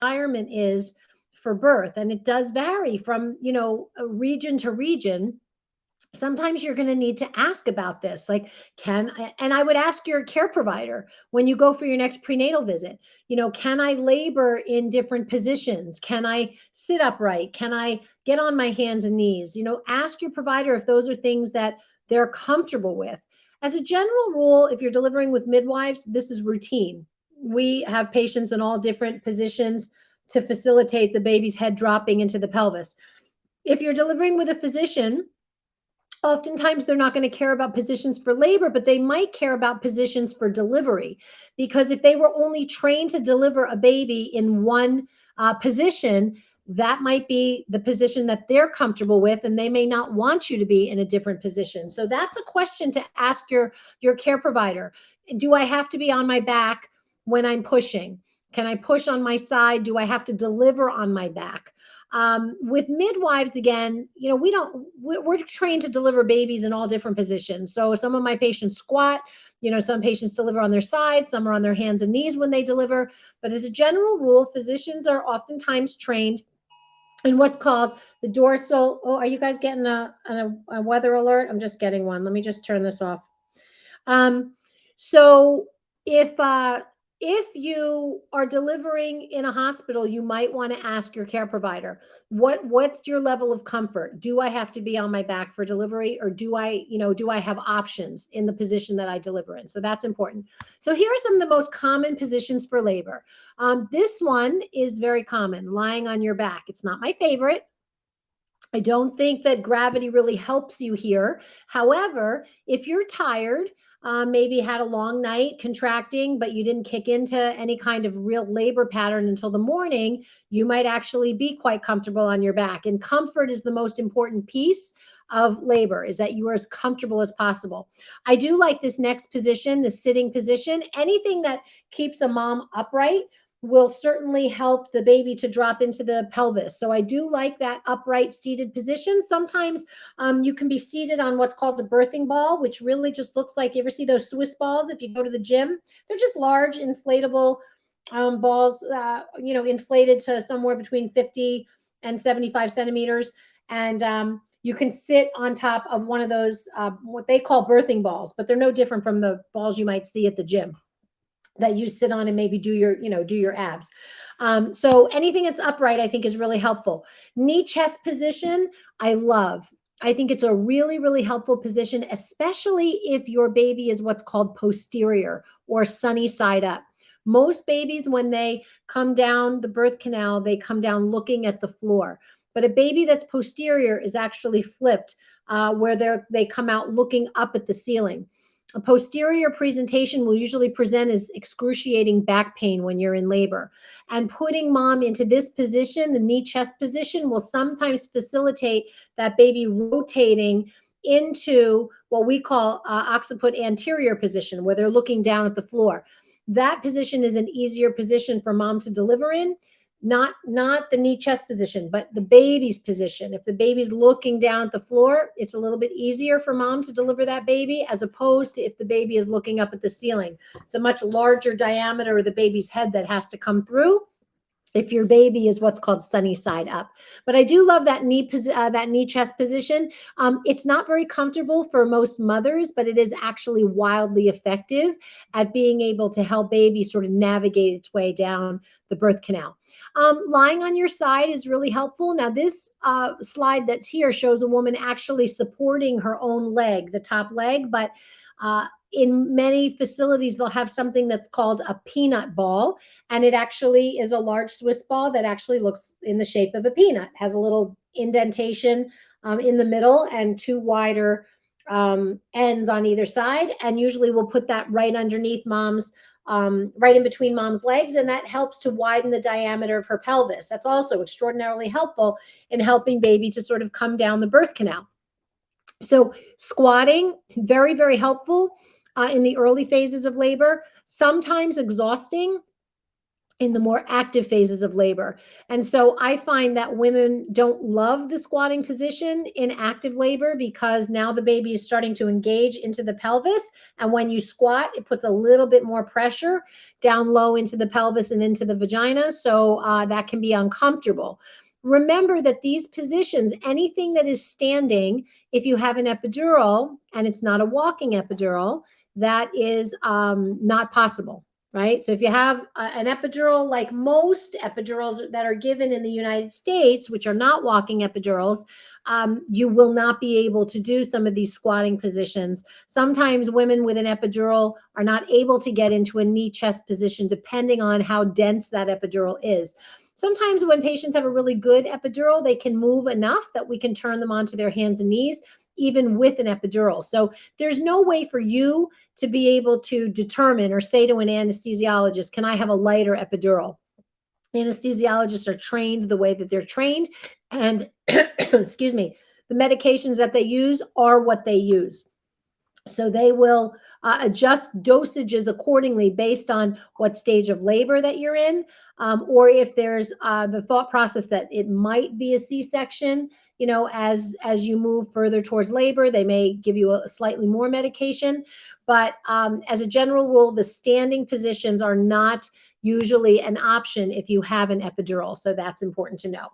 environment is for birth, and it does vary from, region to region. Sometimes you're going to need to ask about this, like, and I would ask your care provider when you go for your next prenatal visit, can I labor in different positions? Can I sit upright? Can I get on my hands and knees? Ask your provider if those are things that they're comfortable with. As a general rule, if you're delivering with midwives, this is routine. We have patients in all different positions to facilitate the baby's head dropping into the pelvis. If you're delivering with a physician, oftentimes they're not going to care about positions for labor, but they might care about positions for delivery. Because if they were only trained to deliver a baby in one position, that might be the position that they're comfortable with, and they may not want you to be in a different position. So that's a question to ask your care provider. Do I have to be on my back when I'm pushing? Can I push on my side? Do I have to deliver on my back? With midwives, again, we're trained to deliver babies in all different positions. So some of my patients squat, some patients deliver on their side, some are on their hands and knees when they deliver. But as a general rule, physicians are oftentimes trained in what's called the dorsal. Oh, are you guys getting a weather alert? I'm just getting one. Let me just turn this off. So if you are delivering in a hospital, you might want to ask your care provider, what's your level of comfort? Do I have to be on my back for delivery, or do I have options in the position that I deliver in? So that's important. So here are some of the most common positions for labor. This one is very common, lying on your back. It's not my favorite. I don't think that gravity really helps you here. However, if you're tired, maybe had a long night contracting, but you didn't kick into any kind of real labor pattern until the morning, you might actually be quite comfortable on your back. And comfort is the most important piece of labor, is that you are as comfortable as possible. I do like this next position, the sitting position. Anything that keeps a mom upright will certainly help the baby to drop into the pelvis. So I do like that upright seated position. Sometimes you can be seated on what's called the birthing ball, which really just looks like, you ever see those Swiss balls if you go to the gym? They're just large inflatable balls, inflated to somewhere between 50 and 75 centimeters. And you can sit on top of one of those, what they call birthing balls, but they're no different from the balls you might see at the gym that you sit on and maybe do your abs. So anything that's upright, I think, is really helpful. Knee chest position, I love. I think it's a really, really helpful position, especially if your baby is what's called posterior or sunny side up. Most babies, when they come down the birth canal, they come down looking at the floor. But a baby that's posterior is actually flipped, where they come out looking up at the ceiling. A posterior presentation will usually present as excruciating back pain when you're in labor. And putting mom into this position, the knee chest position, will sometimes facilitate that baby rotating into what we call occiput anterior position, where they're looking down at the floor. That position is an easier position for mom to deliver in. Not the knee chest position, but the baby's position. If the baby's looking down at the floor, it's a little bit easier for mom to deliver that baby, as opposed to if the baby is looking up at the ceiling. It's a much larger diameter of the baby's head that has to come through if your baby is what's called sunny side up. But I do love that knee chest position. It's not very comfortable for most mothers, but it is actually wildly effective at being able to help baby sort of navigate its way down the birth canal. Lying on your side is really helpful. Now, this slide that's here shows a woman actually supporting her own leg, the top leg, but in many facilities, they'll have something that's called a peanut ball. And it actually is a large Swiss ball that actually looks in the shape of a peanut, has a little indentation in the middle and two wider ends on either side. And usually we'll put that right underneath mom's, right in between mom's legs. And that helps to widen the diameter of her pelvis. That's also extraordinarily helpful in helping baby to sort of come down the birth canal. So squatting, very, very helpful in the early phases of labor, sometimes exhausting in the more active phases of labor. And so I find that women don't love the squatting position in active labor because now the baby is starting to engage into the pelvis. And when you squat, it puts a little bit more pressure down low into the pelvis and into the vagina. So that can be uncomfortable. Remember that these positions, anything that is standing, if you have an epidural and it's not a walking epidural, that is not possible, right? So if you have an epidural, like most epidurals that are given in the United States, which are not walking epidurals, you will not be able to do some of these squatting positions. Sometimes women with an epidural are not able to get into a knee chest position depending on how dense that epidural is. Sometimes when patients have a really good epidural, they can move enough that we can turn them onto their hands and knees, even with an epidural. So there's no way for you to be able to determine or say to an anesthesiologist, can I have a lighter epidural? Anesthesiologists are trained the way that they're trained. And excuse me, the medications that they use are what they use. So they will adjust dosages accordingly based on what stage of labor that you're in, or if there's the thought process that it might be a C-section. You know, as you move further towards labor, they may give you a slightly more medication. But as a general rule, the standing positions are not usually an option if you have an epidural. So that's important to know.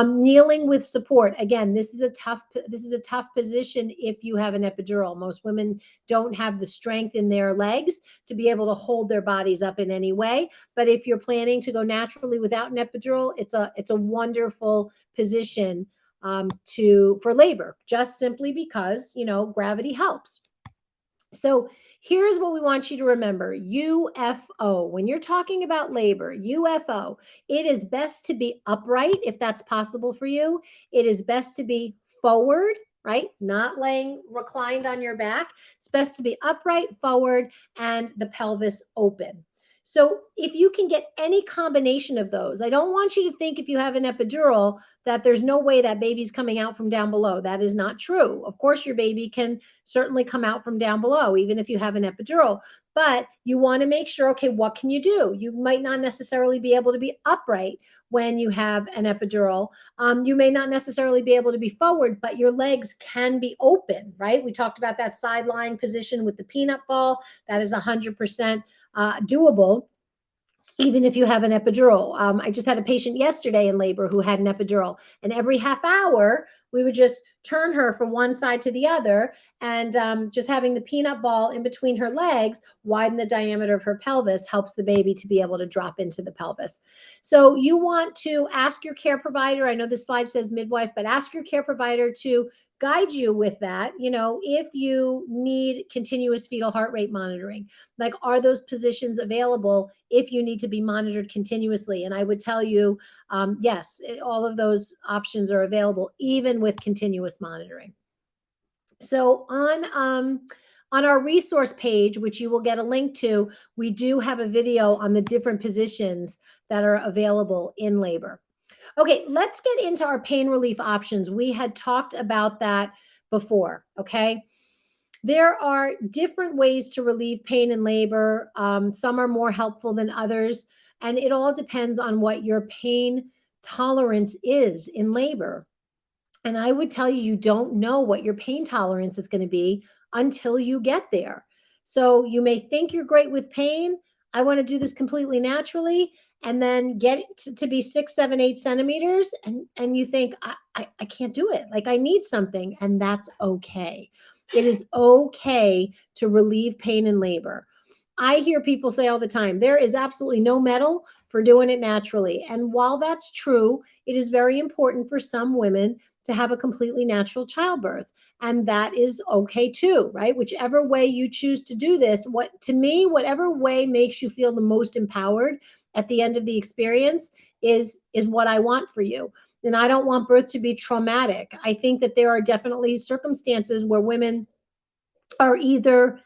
Kneeling with support. Again, this is a tough position if you have an epidural. Most women don't have the strength in their legs to be able to hold their bodies up in any way. But if you're planning to go naturally without an epidural, it's a wonderful position for labor, just simply because, you know, gravity helps. So here's what we want you to remember. UFO. When you're talking about labor, UFO, it is best to be upright if that's possible for you. It is best to be forward, right? Not laying reclined on your back. It's best to be upright, forward, and the pelvis open. So if you can get any combination of those, I don't want you to think if you have an epidural that there's no way that baby's coming out from down below. That is not true. Of course, your baby can certainly come out from down below, even if you have an epidural. But you want to make sure, okay, what can you do? You might not necessarily be able to be upright when you have an epidural. You may not necessarily be able to be forward, but your legs can be open, right? We talked about that sideline position with the peanut ball. That is 100% doable, even if you have an epidural. I just had a patient yesterday in labor who had an epidural, and every half hour we would just turn her from one side to the other, and just having the peanut ball in between her legs widen the diameter of her pelvis helps the baby to be able to drop into the pelvis. So you want to ask your care provider. I know this slide says midwife, but ask your care provider to guide you with that. You know, if you need continuous fetal heart rate monitoring, like, are those positions available if you need to be monitored continuously? And I would tell you, yes, all of those options are available, even with continuous monitoring. So on our resource page, which you will get a link to, we do have a video on the different positions that are available in labor. Okay, let's get into our pain relief options. We had talked about that before, okay? There are different ways to relieve pain in labor. Some are more helpful than others, and it all depends on what your pain tolerance is in labor. And I would tell you, you don't know what your pain tolerance is going to be until you get there. So you may think you're great with pain. I want to do this completely naturally, and then get it to be 6, 7, 8 centimeters, and you think I can't do it. Like, I need something, and that's okay. It is okay to relieve pain in labor. I hear people say all the time, there is absolutely no medal for doing it naturally. And while that's true, it is very important for some women to have a completely natural childbirth. And that is okay too, right? Whichever way you choose to do this, to me, whatever way makes you feel the most empowered at the end of the experience is what I want for you. And I don't want birth to be traumatic. I think that there are definitely circumstances where women are either,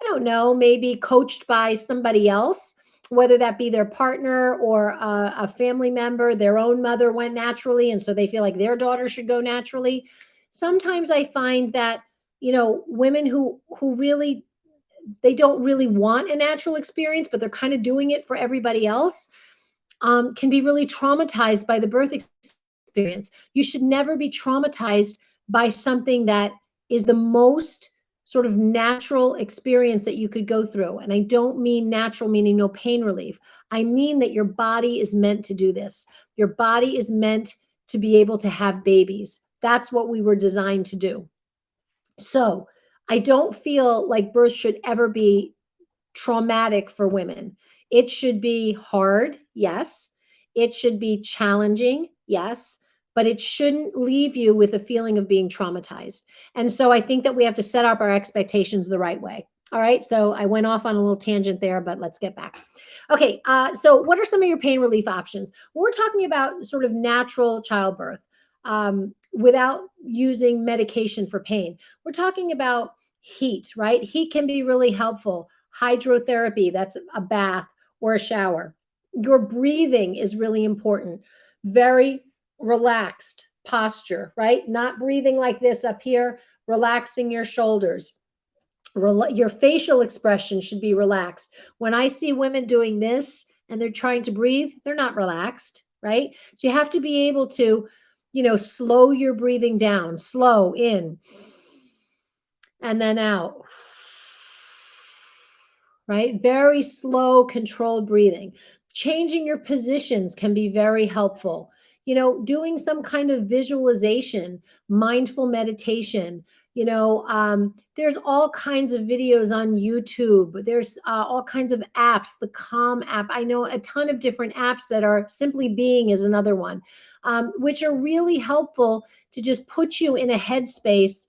I don't know, maybe coached by somebody else, whether that be their partner or a family member. Their own mother went naturally, and so they feel like their daughter should go naturally. Sometimes I find that, you know, women who really, they don't really want a natural experience, but they're kind of doing it for everybody else. can be really traumatized by the birth experience. You should never be traumatized by something that is the most sort of natural experience that you could go through. And I don't mean natural, meaning no pain relief. I mean that your body is meant to do this. Your body is meant to be able to have babies. That's what we were designed to do. So I don't feel like birth should ever be traumatic for women. It should be hard, yes. It should be challenging, yes, but it shouldn't leave you with a feeling of being traumatized. And so I think that we have to set up our expectations the right way. All right. So I went off on a little tangent there, but let's get back. Okay. So what are some of your pain relief options? We're talking about sort of natural childbirth without using medication for pain. We're talking about heat, right? Heat can be really helpful. Hydrotherapy, that's a bath or a shower. Your breathing is really important. Very relaxed posture, right? Not breathing like this up here, relaxing your shoulders. Your facial expression should be relaxed. When I see women doing this and they're trying to breathe, they're not relaxed, right? So you have to be able to, slow your breathing down, slow in and then out, right? Very slow, controlled breathing. Changing your positions can be very helpful. Doing some kind of visualization, mindful meditation. There's all kinds of videos on YouTube. There's all kinds of apps, the Calm app. I know a ton of different apps that are Simply Being is another one, which are really helpful to just put you in a headspace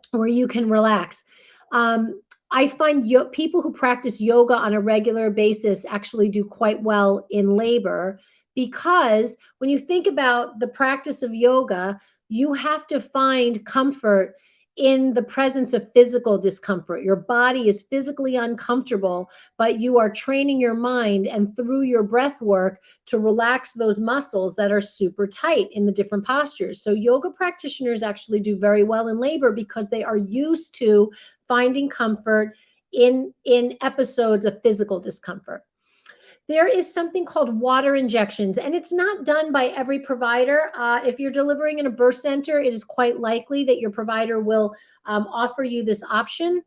where you can relax. I find people who practice yoga on a regular basis actually do quite well in labor because when you think about the practice of yoga, you have to find comfort in the presence of physical discomfort. Your body is physically uncomfortable, but you are training your mind and through your breath work to relax those muscles that are super tight in the different postures. So yoga practitioners actually do very well in labor because they are used to finding comfort in episodes of physical discomfort. There is something called water injections, and it's not done by every provider. If you're delivering in a birth center, it is quite likely that your provider will offer you this option.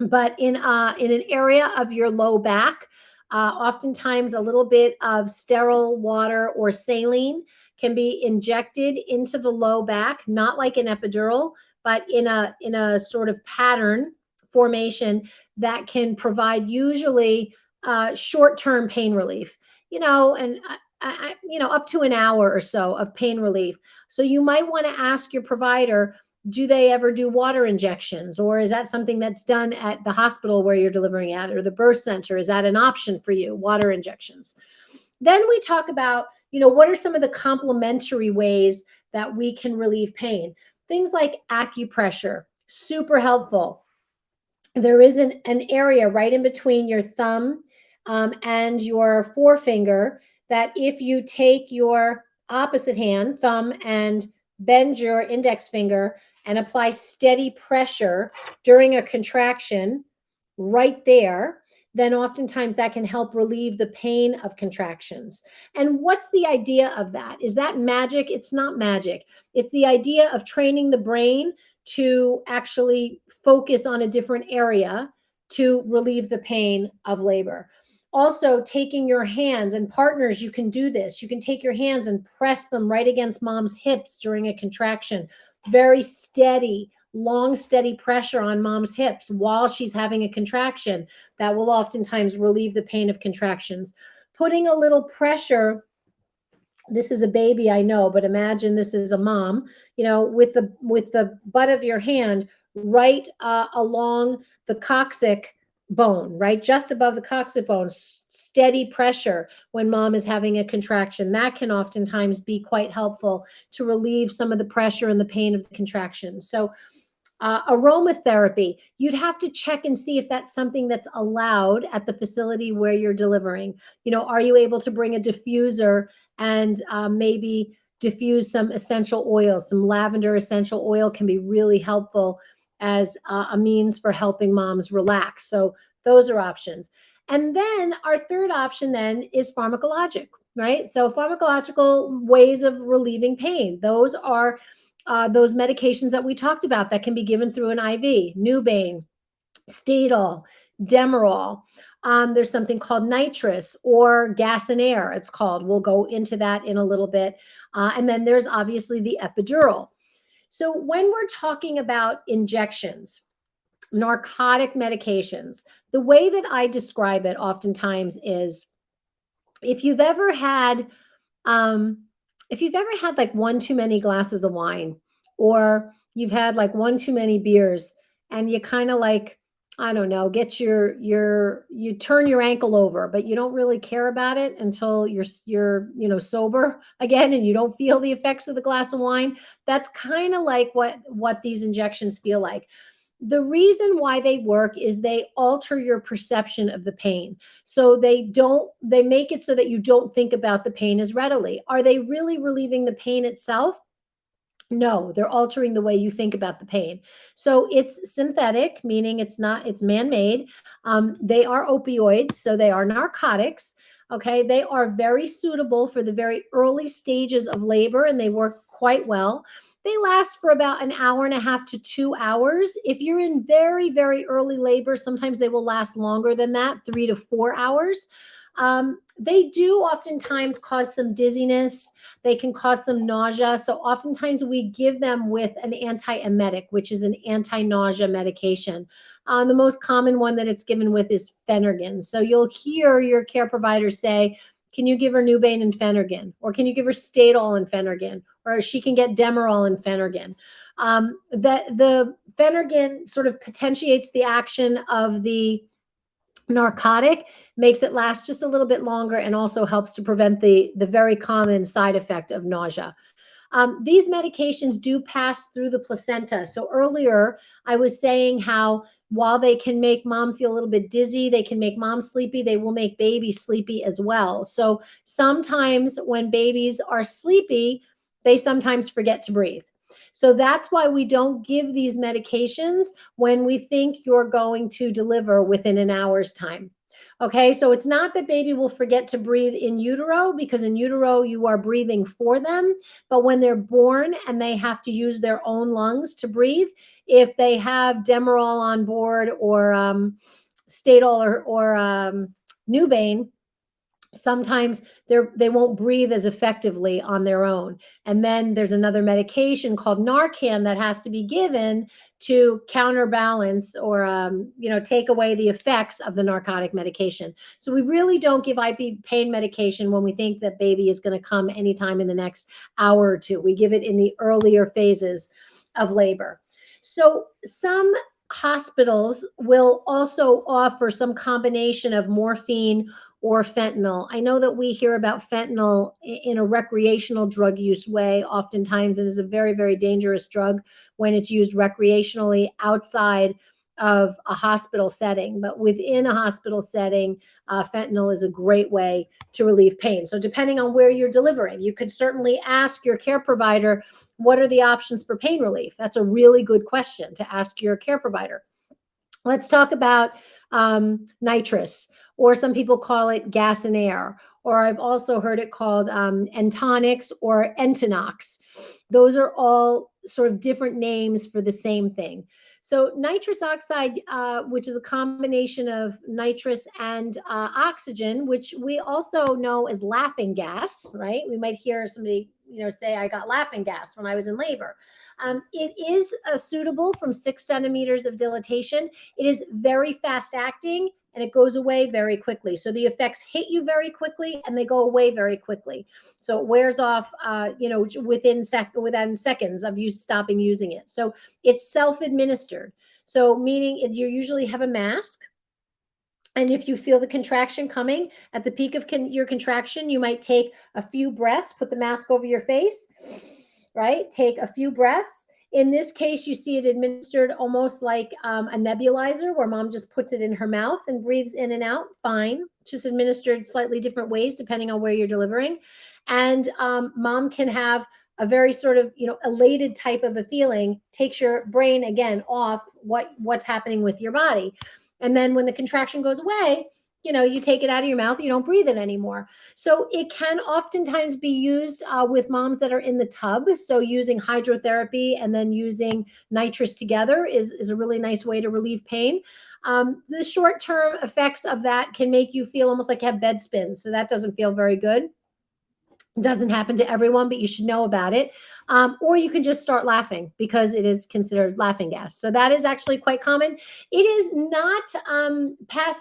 But in an area of your low back, oftentimes a little bit of sterile water or saline can be injected into the low back, not like an epidural, but in a sort of pattern formation that can provide usually short-term pain relief, and up to an hour or so of pain relief. So you might want to ask your provider, do they ever do water injections, or is that something that's done at the hospital where you're delivering at, or the birth center? Is that an option for you, water injections? Then we talk about, what are some of the complementary ways that we can relieve pain? Things like acupressure, super helpful. There is an area right in between your thumb and your forefinger that if you take your opposite hand, thumb, and bend your index finger and apply steady pressure during a contraction right there, then oftentimes that can help relieve the pain of contractions. And what's the idea of that? Is that magic? It's not magic. It's the idea of training the brain to actually focus on a different area to relieve the pain of labor. Also, taking your hands, and partners, you can do this. You can take your hands and press them right against mom's hips during a contraction. Very steady, long, steady pressure on mom's hips while she's having a contraction. That will oftentimes relieve the pain of contractions. Putting a little pressure, this is a baby, I know, but imagine this is a mom, with the butt of your hand right along the coccyx bone, right just above the coccyx bone, steady pressure when mom is having a contraction. That can oftentimes be quite helpful to relieve some of the pressure and the pain of the contraction. So aromatherapy, you'd have to check and see if that's something that's allowed at the facility where you're delivering. Are you able to bring a diffuser and maybe diffuse some essential oils? Some lavender essential oil can be really helpful as a means for helping moms relax. So those are options. And then our third option then is pharmacologic. right? So pharmacological ways of relieving pain, those are those medications that we talked about that can be given through an IV: Nubane, Stadol, Demerol. There's something called nitrous or gas and air, it's called. We'll go into that in a little bit. And then there's obviously the epidural. So when we're talking about injections, narcotic medications, the way that I describe it oftentimes is, if you've ever had um, if you've ever had like one too many glasses of wine, or you've had like one too many beers, and you kind of like, I don't know, get you turn your ankle over, but you don't really care about it until you're sober again, and you don't feel the effects of the glass of wine. That's kind of like what these injections feel like. The reason why they work is they alter your perception of the pain. So they make it so that you don't think about the pain as readily. Are they really relieving the pain itself? No, they're altering the way you think about the pain. So it's synthetic, meaning it's man-made. They are opioids, so they are narcotics. Okay, they are very suitable for the very early stages of labor, and they work quite well. They last for about an hour and a half to 2 hours. If you're in very, very early labor, sometimes they will last longer than that, 3 to 4 hours. They do oftentimes cause some dizziness. They can cause some nausea. So oftentimes we give them with an antiemetic, which is an anti-nausea medication. The most common one that it's given with is Phenergan. So you'll hear your care provider say, can you give her Nubane and Phenergan? Or can you give her Stadol and Phenergan? Or she can get Demerol and Phenergan. The Phenergan sort of potentiates the action of the narcotic, makes it last just a little bit longer, and also helps to prevent the very common side effect of nausea. These medications do pass through the placenta. So earlier I was saying how while they can make mom feel a little bit dizzy, they can make mom sleepy, they will make baby sleepy as well. So sometimes when babies are sleepy, they sometimes forget to breathe. So that's why we don't give these medications when we think you're going to deliver within an hour's time. Okay, so it's not that baby will forget to breathe in utero, because in utero you are breathing for them. But when they're born and they have to use their own lungs to breathe, if they have Demerol on board, or Stadol, or Nubane, sometimes they won't breathe as effectively on their own. And then there's another medication called Narcan that has to be given to counterbalance, or take away the effects of the narcotic medication. So we really don't give IP pain medication when we think that baby is going to come anytime in the next hour or two. We give it in the earlier phases of labor. So some hospitals will also offer some combination of morphine or fentanyl. I know that we hear about fentanyl in a recreational drug use way oftentimes, and is a very, very dangerous drug when it's used recreationally outside of a hospital setting. But within a hospital setting, fentanyl is a great way to relieve pain. So depending on where you're delivering, you could certainly ask your care provider, what are the options for pain relief? That's a really good question to ask your care provider. Let's talk about nitrous, or some people call it gas and air, or I've also heard it called Entonix or Entonox. Those are all sort of different names for the same thing. So nitrous oxide, which is a combination of nitrous and oxygen, which we also know as laughing gas, right? We might hear somebody, say, I got laughing gas when I was in labor. It is suitable from 6 centimeters of dilatation. It is very fast acting, and it goes away very quickly. So the effects hit you very quickly and they go away very quickly. So it wears off, within seconds of you stopping using it. So it's self-administered. So meaning you usually have a mask. And if you feel the contraction coming at the peak of your contraction, you might take a few breaths, put the mask over your face, right? Take a few breaths. In this case, you see it administered almost like a nebulizer, where mom just puts it in her mouth and breathes in and out. Fine. Just administered slightly different ways depending on where you're delivering. And mom can have a very sort of, elated type of a feeling, takes your brain again off what's happening with your body. And then when the contraction goes away, you take it out of your mouth, you don't breathe it anymore. So it can oftentimes be used with moms that are in the tub. So using hydrotherapy and then using nitrous together is a really nice way to relieve pain. The short-term effects of that can make you feel almost like you have bed spins. So that doesn't feel very good. Doesn't happen to everyone, but you should know about it. Or you can just start laughing because it is considered laughing gas. So that is actually quite common. It is not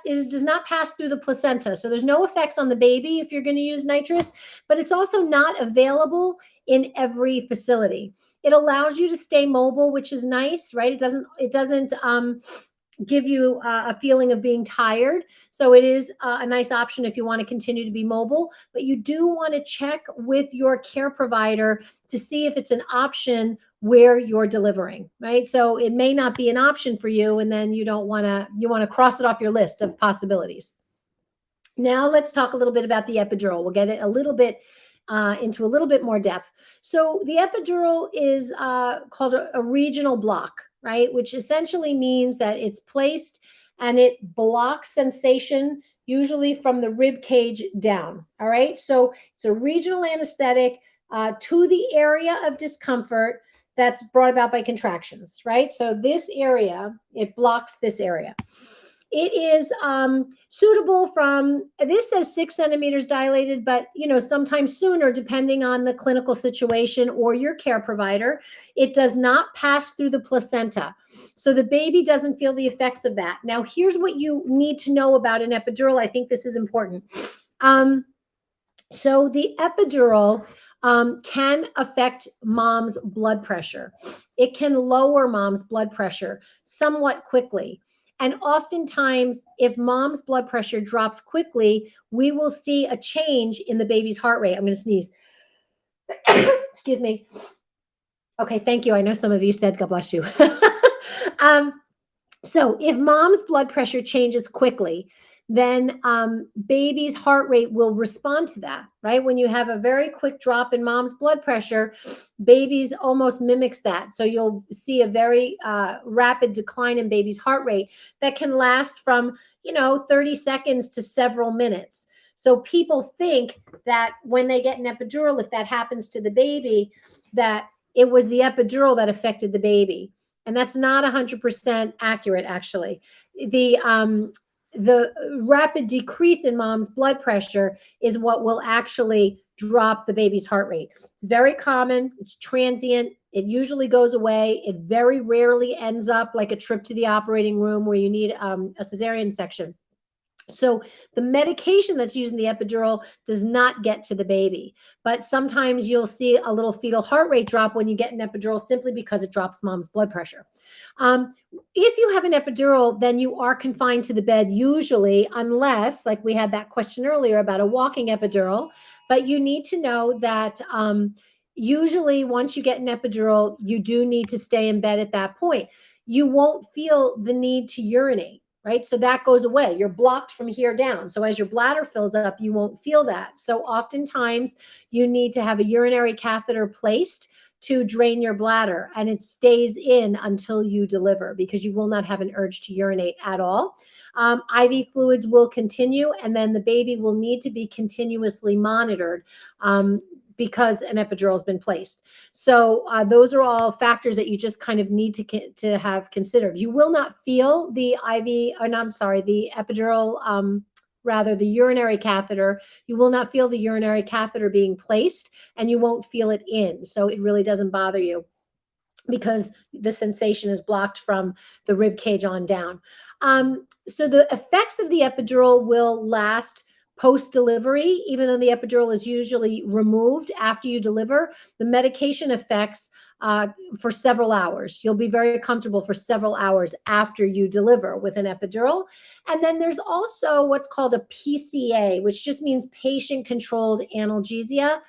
it does not pass through the placenta. So there's no effects on the baby if you're going to use nitrous, but it's also not available in every facility. It allows you to stay mobile, which is nice, right? It doesn't give you a feeling of being tired. So it is a nice option if you want to continue to be mobile, but you do want to check with your care provider to see if it's an option where you're delivering, right? So it may not be an option for you, and then you want to cross it off your list of possibilities. Now let's talk a little bit about the epidural. We'll get it a little bit into a little bit more depth. So the epidural is called a regional block, right? Which essentially means that it's placed and it blocks sensation, usually from the rib cage down. All right. So it's a regional anesthetic to the area of discomfort that's brought about by contractions, right? So this area, it blocks this area. It is suitable from, this says 6 centimeters dilated, but sometimes sooner, depending on the clinical situation or your care provider. It does not pass through the placenta, so the baby doesn't feel the effects of that. Now, here's what you need to know about an epidural. I think this is important. So the epidural can affect mom's blood pressure. It can lower mom's blood pressure somewhat quickly. And oftentimes, if mom's blood pressure drops quickly, we will see a change in the baby's heart rate. I'm going to sneeze. Excuse me. Okay, thank you. I know some of you said, God bless you. So if mom's blood pressure changes quickly, then baby's heart rate will respond to that, right? When you have a very quick drop in mom's blood pressure, baby's almost mimics that. So you'll see a very rapid decline in baby's heart rate that can last from, 30 seconds to several minutes. So people think that when they get an epidural, if that happens to the baby, that it was the epidural that affected the baby. And that's not 100% accurate, actually. The rapid decrease in mom's blood pressure is what will actually drop the baby's heart rate. It's very common. It's transient. It usually goes away. It very rarely ends up like a trip to the operating room where you need a cesarean section. So the medication that's used in the epidural does not get to the baby, but sometimes you'll see a little fetal heart rate drop when you get an epidural simply because it drops mom's blood pressure. If you have an epidural, then you are confined to the bed usually, unless, like we had that question earlier about a walking epidural, but you need to know that usually once you get an epidural, you do need to stay in bed at that point. You won't feel the need to urinate. Right? So that goes away. You're blocked from here down. So as your bladder fills up, you won't feel that. So oftentimes you need to have a urinary catheter placed to drain your bladder, and it stays in until you deliver because you will not have an urge to urinate at all. IV fluids will continue, and then the baby will need to be continuously monitored because an epidural has been placed. So those are all factors that you just kind of need to have considered. You will not feel the IV, or no, I'm sorry, the epidural, rather the urinary catheter. You will not feel the urinary catheter being placed, and you won't feel it in. So it really doesn't bother you because the sensation is blocked from the rib cage on down. So the effects of the epidural will last post-delivery, even though the epidural is usually removed after you deliver. The medication effects for several hours. You'll be very comfortable for several hours after you deliver with an epidural. And then there's also what's called a PCA, which just means patient-controlled analgesia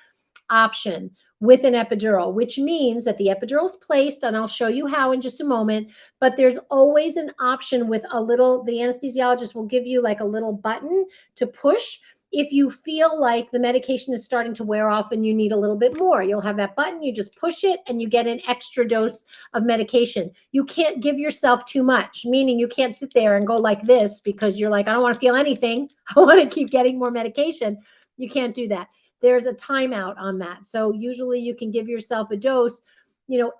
option with an epidural, which means that the epidural is placed, and I'll show you how in just a moment, but there's always an option with the anesthesiologist will give you like a little button to push, If you feel like the medication is starting to wear off and you need a little bit more, you'll have that button, you just push it and you get an extra dose of medication. You can't give yourself too much, meaning you can't sit there and go like this because you're like, I don't want to feel anything. I want to keep getting more medication. You can't do that. There's a timeout on that. So usually you can give yourself a dose,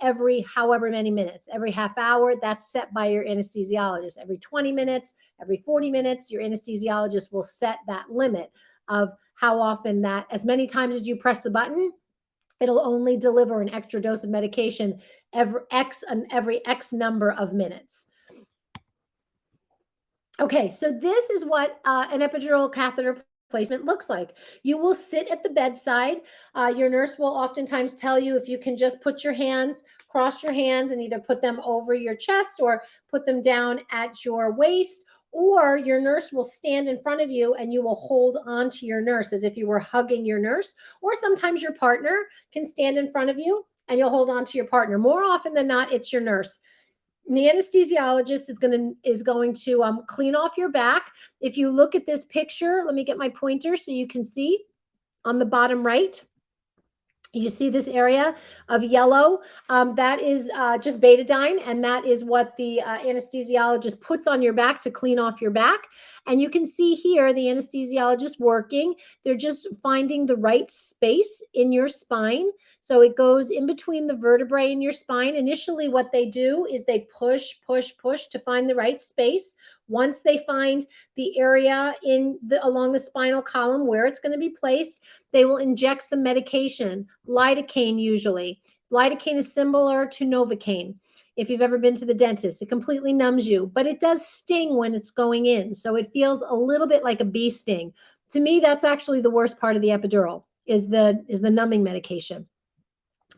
every however many minutes, every half hour. That's set by your anesthesiologist. Every 20 minutes, every 40 minutes, your anesthesiologist will set that limit of how often that, as many times as you press the button, it'll only deliver an extra dose of medication every X number of minutes. Okay, so this is what an epidural catheter placement looks like. You will sit at the bedside. Your nurse will oftentimes tell you if you can just cross your hands and either put them over your chest or put them down at your waist, or your nurse will stand in front of you and you will hold on to your nurse as if you were hugging your nurse, or sometimes your partner can stand in front of you and you'll hold on to your partner. More often than not, it's your nurse. The anesthesiologist is going to clean off your back. If you look at this picture, let me get my pointer so you can see on the bottom right. You see this area of yellow, that is just betadine, and that is what the anesthesiologist puts on your back to clean off your back. And you can see here the anesthesiologist working. They're just finding the right space in your spine. So it goes in between the vertebrae in your spine. Initially, what they do is they push to find the right space. Once they find the area along the spinal column where it's going to be placed, they will inject some medication, lidocaine usually. Lidocaine is similar to Novocaine. If you've ever been to the dentist, it completely numbs you, but it does sting when it's going in. So it feels a little bit like a bee sting. To me, that's actually the worst part of the epidural is the numbing medication.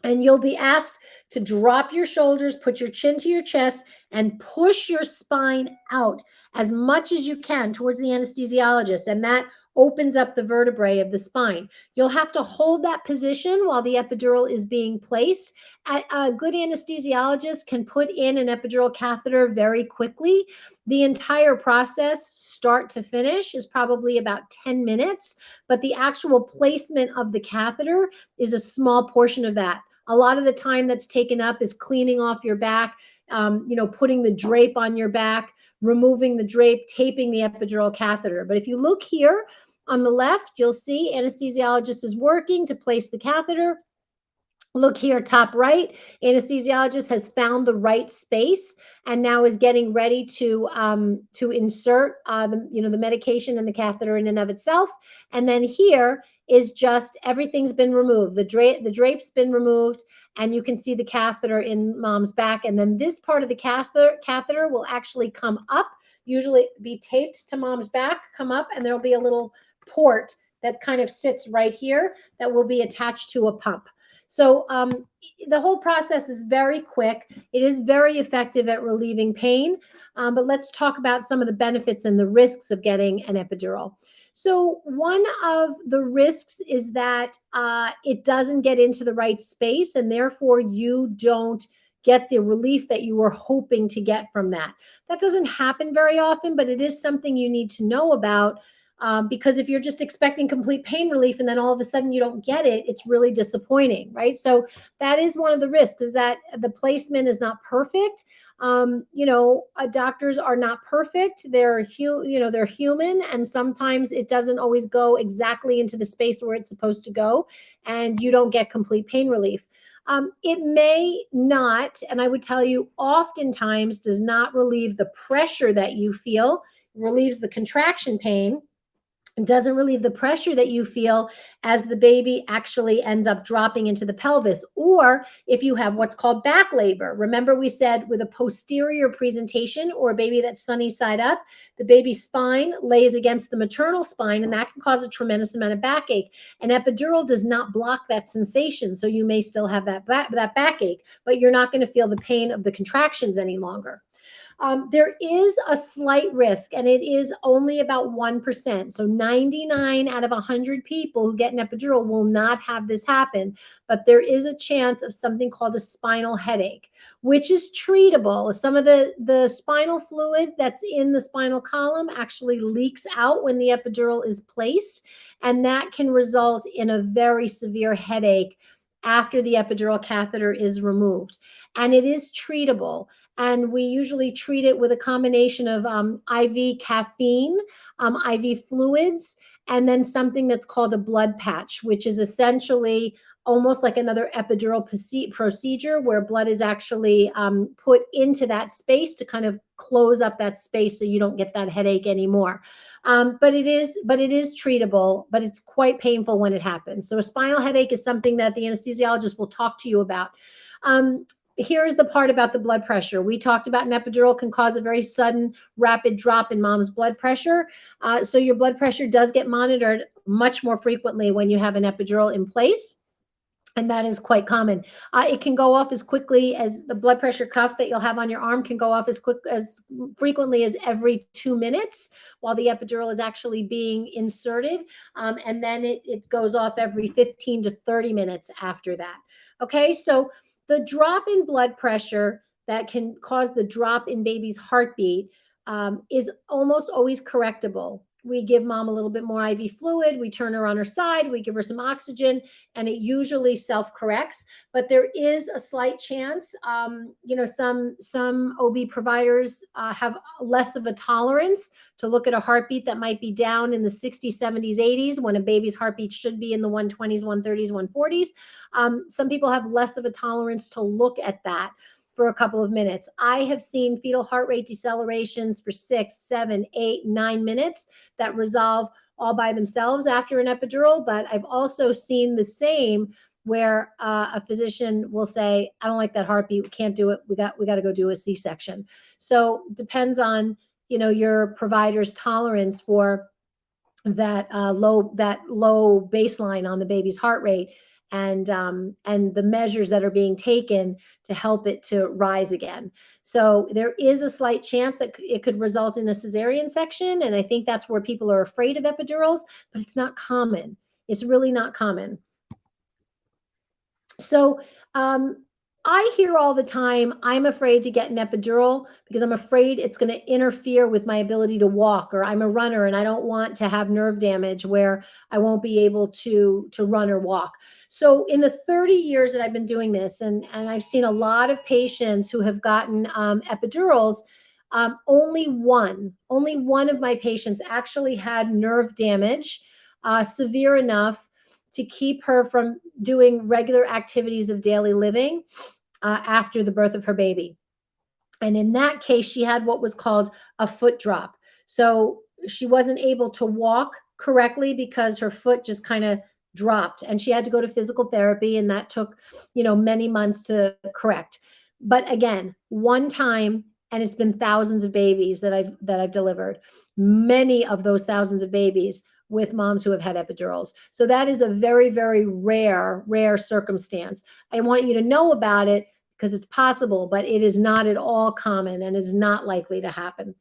And you'll be asked to drop your shoulders, put your chin to your chest, and push your spine out as much as you can towards the anesthesiologist. And that opens up the vertebrae of the spine. You'll have to hold that position while the epidural is being placed. A good anesthesiologist can put in an epidural catheter very quickly. The entire process, start to finish, is probably about 10 minutes, but the actual placement of the catheter is a small portion of that. A lot of the time that's taken up is cleaning off your back, putting the drape on your back, removing the drape, taping the epidural catheter. But if you look here on the left, you'll see anesthesiologist is working to place the catheter. Look here, top right, anesthesiologist has found the right space and now is getting ready to insert the medication and the catheter in and of itself. And then here is just everything's been removed. The drape's been removed, and you can see the catheter in mom's back. And then this part of the catheter will actually come up, usually be taped to mom's back, come up, and there'll be a little port that kind of sits right here that will be attached to a pump. So the whole process is very quick. It is very effective at relieving pain. But let's talk about some of the benefits and the risks of getting an epidural. So one of the risks is that it doesn't get into the right space, and therefore you don't get the relief that you were hoping to get from that. That doesn't happen very often, but it is something you need to know about. Because if you're just expecting complete pain relief and then all of a sudden you don't get it, it's really disappointing, right? So that is one of the risks, is that the placement is not perfect. Doctors are not perfect. They're human, and sometimes it doesn't always go exactly into the space where it's supposed to go, and you don't get complete pain relief. It may not, and I would tell you oftentimes does not relieve the pressure that you feel, relieves the contraction pain. Doesn't relieve the pressure that you feel as the baby actually ends up dropping into the pelvis, or if you have what's called back labor. Remember, we said with a posterior presentation or a baby that's sunny side up, the baby's spine lays against the maternal spine, and that can cause a tremendous amount of backache. An epidural does not block that sensation, so you may still have that backache, but you're not going to feel the pain of the contractions any longer. There is a slight risk, and it is only about 1%. So 99 out of 100 people who get an epidural will not have this happen, but there is a chance of something called a spinal headache, which is treatable. Some of the spinal fluid that's in the spinal column actually leaks out when the epidural is placed, and that can result in a very severe headache after the epidural catheter is removed. And it is treatable. And we usually treat it with a combination of IV caffeine, IV fluids, and then something that's called a blood patch, which is essentially almost like another epidural procedure where blood is actually put into that space to kind of close up that space so you don't get that headache anymore. But it is treatable, but it's quite painful when it happens. So a spinal headache is something that the anesthesiologist will talk to you about. Here's the part about the blood pressure. We talked about an epidural can cause a very sudden, rapid drop in mom's blood pressure. So your blood pressure does get monitored much more frequently when you have an epidural in place. And that is quite common. It can go off as quickly as the blood pressure cuff that you'll have on your arm can go off as frequently as every 2 minutes while the epidural is actually being inserted. And then it goes off every 15 to 30 minutes after that. Okay, so the drop in blood pressure that can cause the drop in baby's heartbeat is almost always correctable. We give mom a little bit more IV fluid, we turn her on her side, we give her some oxygen, and it usually self-corrects. But there is a slight chance, some OB providers have less of a tolerance to look at a heartbeat that might be down in the 60s, 70s, 80s, when a baby's heartbeat should be in the 120s, 130s, 140s. Some people have less of a tolerance to look at that for a couple of minutes. I have seen fetal heart rate decelerations for 6, 7, 8, 9 minutes that resolve all by themselves after an epidural. But I've also seen the same where a physician will say, I don't like that heartbeat. We can't do it. We got to go do a C-section. So depends on, your provider's tolerance for that low baseline on the baby's heart rate, and the measures that are being taken to help it to rise again. So there is a slight chance that it could result in a cesarean section, and I think that's where people are afraid of epidurals, but it's not common. It's really not common. So I hear all the time, I'm afraid to get an epidural because I'm afraid it's going to interfere with my ability to walk, or I'm a runner and I don't want to have nerve damage where I won't be able to run or walk. So in the 30 years that I've been doing this, and I've seen a lot of patients who have gotten epidurals, only one of my patients actually had nerve damage severe enough to keep her from doing regular activities of daily living after the birth of her baby. And in that case, she had what was called a foot drop. So she wasn't able to walk correctly because her foot just kind of dropped, and she had to go to physical therapy, and that took, many months to correct. But again, one time, and it's been thousands of babies that I've delivered. Many of those thousands of babies with moms who have had epidurals. So that is a very, very rare circumstance. I want you to know about it because it's possible, but it is not at all common and is not likely to happen.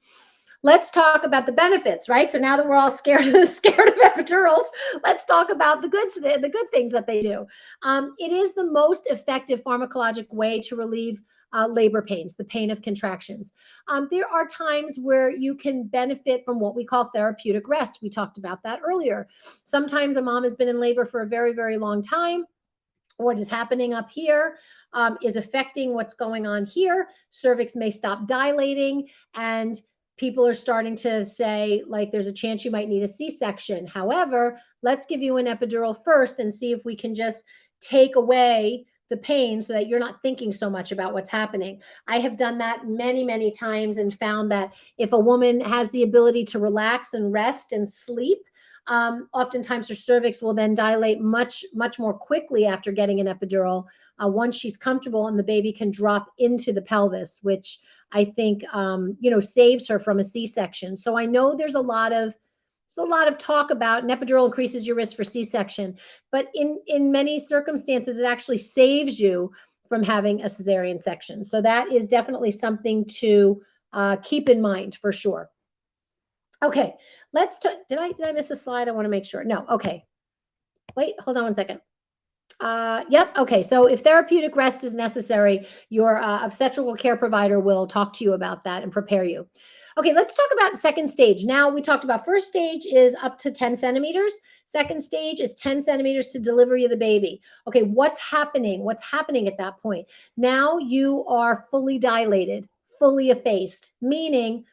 Let's talk about the benefits, right? So now that we're all scared of epidurals, let's talk about the good things that they do. It is the most effective pharmacologic way to relieve labor pains, the pain of contractions. There are times where you can benefit from what we call therapeutic rest. We talked about that earlier. Sometimes a mom has been in labor for a very, very long time. What is happening up here is affecting what's going on here. Cervix may stop dilating, and people are starting to say, like, there's a chance you might need a C-section. However, let's give you an epidural first and see if we can just take away the pain so that you're not thinking so much about what's happening. I have done that many, many times and found that if a woman has the ability to relax and rest and sleep, oftentimes her cervix will then dilate much, much more quickly after getting an epidural once she's comfortable, and the baby can drop into the pelvis, which I think, saves her from a C-section. So I know there's a lot of talk about an epidural increases your risk for C-section, but in many circumstances, it actually saves you from having a cesarean section. So that is definitely something to keep in mind for sure. Okay, let's talk. Did I miss a slide? I want to make sure. No. Okay. Wait, hold on one second. Yep. Okay. So if therapeutic rest is necessary, your obstetrical care provider will talk to you about that and prepare you. Okay, let's talk about second stage. Now we talked about first stage is up to 10 centimeters. Second stage is 10 centimeters to delivery of the baby. Okay, what's happening? What's happening at that point? Now you are fully dilated, fully effaced, meaning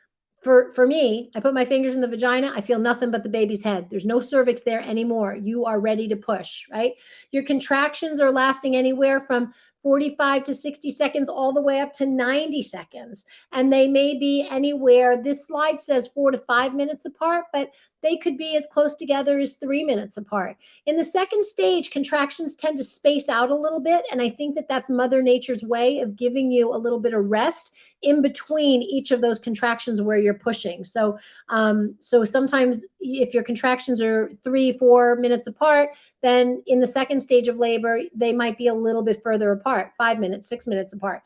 for me, I put my fingers in the vagina, I feel nothing but the baby's head. There's no cervix there anymore. You are ready to push, right? Your contractions are lasting anywhere from 45 to 60 seconds all the way up to 90 seconds. And they may be anywhere, this slide says 4 to 5 minutes apart, but they could be as close together as 3 minutes apart. In the second stage, contractions tend to space out a little bit. And I think that that's Mother Nature's way of giving you a little bit of rest in between each of those contractions where you're pushing. So sometimes if your contractions are 3, 4 minutes apart, then in the second stage of labor, they might be a little bit further apart, 5 minutes, 6 minutes apart.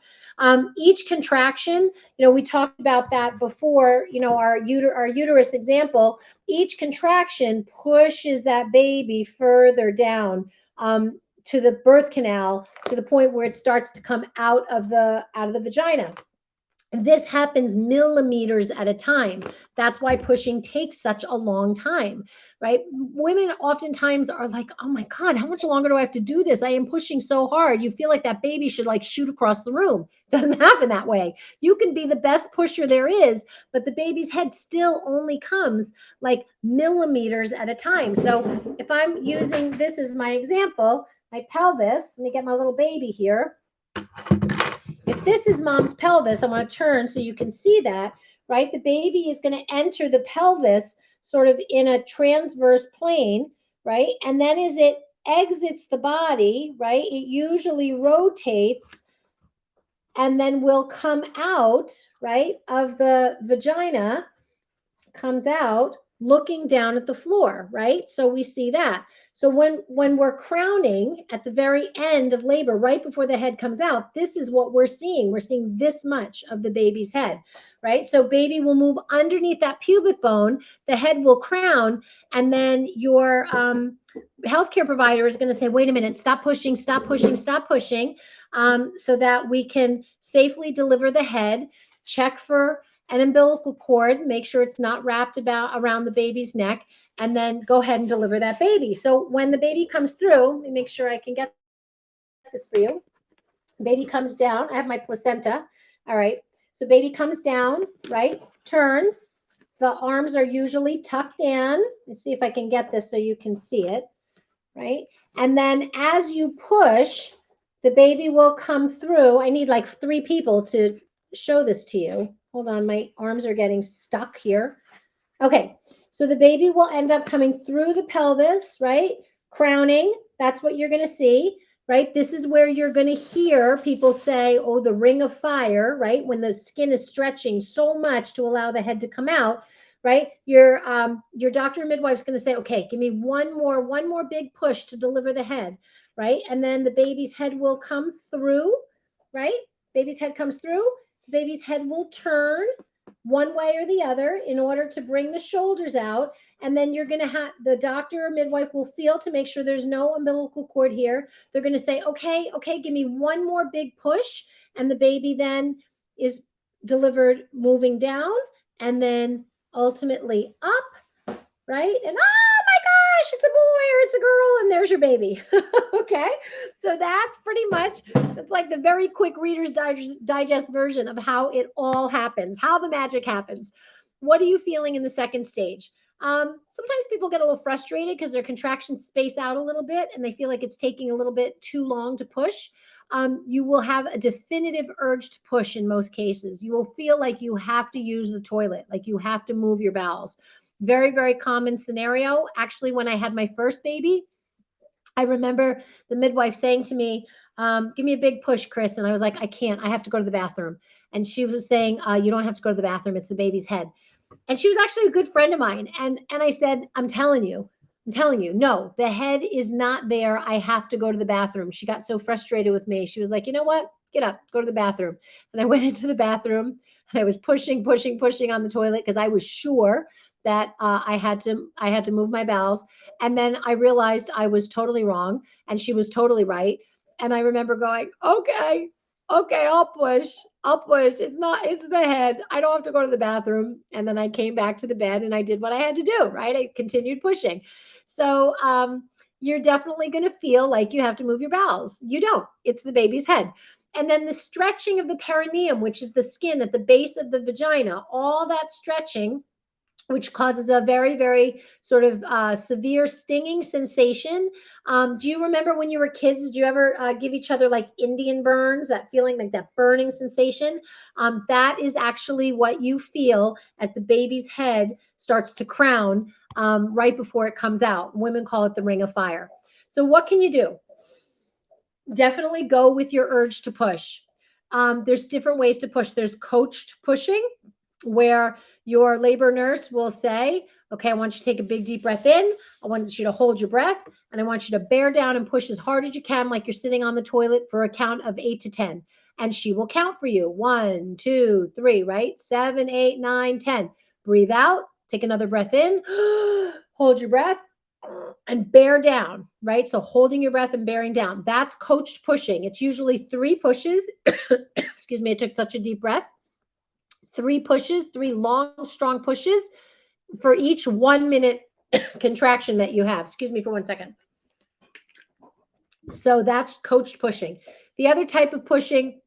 Each contraction, we talked about that before, our uterus example, each contraction pushes that baby further down to the birth canal to the point where it starts to come out of the vagina. This happens millimeters at a time. That's why pushing takes such a long time, right? Women oftentimes are like, oh my God, how much longer do I have to do this? I am pushing so hard. You feel like that baby should like shoot across the room. It doesn't happen that way. You can be the best pusher there is, but the baby's head still only comes like millimeters at a time. So if I'm using this as my example, my pelvis, let me get my little baby here. If this is mom's pelvis, I want to turn so you can see that, right? The baby is going to enter the pelvis sort of in a transverse plane, right? And then as it exits the body, right, it usually rotates and then will come out, right, of the vagina, comes out looking down at the floor, right? So we see that. So when we're crowning at the very end of labor, right before the head comes out, this is what we're seeing. We're seeing this much of the baby's head, right? So baby will move underneath that pubic bone, the head will crown, and then your healthcare provider is going to say, wait a minute, stop pushing, stop pushing, stop pushing, so that we can safely deliver the head, check for an umbilical cord, make sure it's not wrapped around the baby's neck, and then go ahead and deliver that baby. So when the baby comes through, let me make sure I can get this for you. Baby comes down. I have my placenta. All right. So baby comes down, right? Turns. The arms are usually tucked in. Let's see if I can get this so you can see it, right? And then as you push, the baby will come through. I need like 3 people to show this to you. Hold on, my arms are getting stuck here. Okay, so the baby will end up coming through the pelvis, right? Crowning, that's what you're going to see, right? This is where you're going to hear people say, oh, the ring of fire, right? When the skin is stretching so much to allow the head to come out, right? Your doctor or midwife is going to say, okay, give me one more big push to deliver the head, right? And then the baby's head will come through, right? Baby's head comes through. The baby's head will turn one way or the other in order to bring the shoulders out. And then you're going to have the doctor or midwife will feel to make sure there's no umbilical cord here. They're going to say, okay, give me one more big push. And the baby then is delivered moving down and then ultimately up, right? And oh my gosh, it's a boy or it's a girl, and there's your baby. Okay, so that's pretty much, it's like the very quick Reader's Digest version of how it all happens, how the magic happens. What are you feeling in the second stage? Sometimes people get a little frustrated because their contractions space out a little bit and they feel like it's taking a little bit too long to push. You will have a definitive urge to push in most cases. You will feel like you have to use the toilet, like you have to move your bowels. Very, very common scenario. Actually, when I had my first baby, I remember the midwife saying to me, give me a big push, Chris. And I was like, I can't, I have to go to the bathroom. And she was saying, you don't have to go to the bathroom. It's the baby's head. And she was actually a good friend of mine. And I said, I'm telling you, no, the head is not there. I have to go to the bathroom. She got so frustrated with me. She was like, you know what? get up, go to the bathroom. And I went into the bathroom and I was pushing, pushing, pushing on the toilet because I was sure that I had to move my bowels. And then I realized I was totally wrong and she was totally right. And I remember going, okay, okay, I'll push. I'll push. It's the head. I don't have to go to the bathroom. And then I came back to the bed and I did what I had to do, right? I continued pushing. So you're definitely going to feel like you have to move your bowels. You don't. It's the baby's head. And then the stretching of the perineum, which is the skin at the base of the vagina, all that stretching, which causes a very, very sort of severe stinging sensation. Do you remember when you were kids? Did you ever give each other like Indian burns, that feeling like that burning sensation? That is actually what you feel as the baby's head starts to crown right before it comes out. Women call it the ring of fire. So, what can you do? Definitely go with your urge to push. There's different ways to push. There's coached pushing, where your labor nurse will say, okay, I want you to take a big deep breath in. I want you to hold your breath and I want you to bear down and push as hard as you can, like you're sitting on the toilet for a count of 8 to 10. And she will count for you 1, 2, 3, right? 7, 8, 9, 10. Breathe out, take another breath in, hold your breath and bear down, right? So holding your breath and bearing down. That's coached pushing. It's usually 3 pushes. Excuse me, I took such a deep breath. 3 pushes, 3 long, strong pushes for each 1 minute contraction that you have. Excuse me for 1 second. So that's coached pushing. The other type of pushing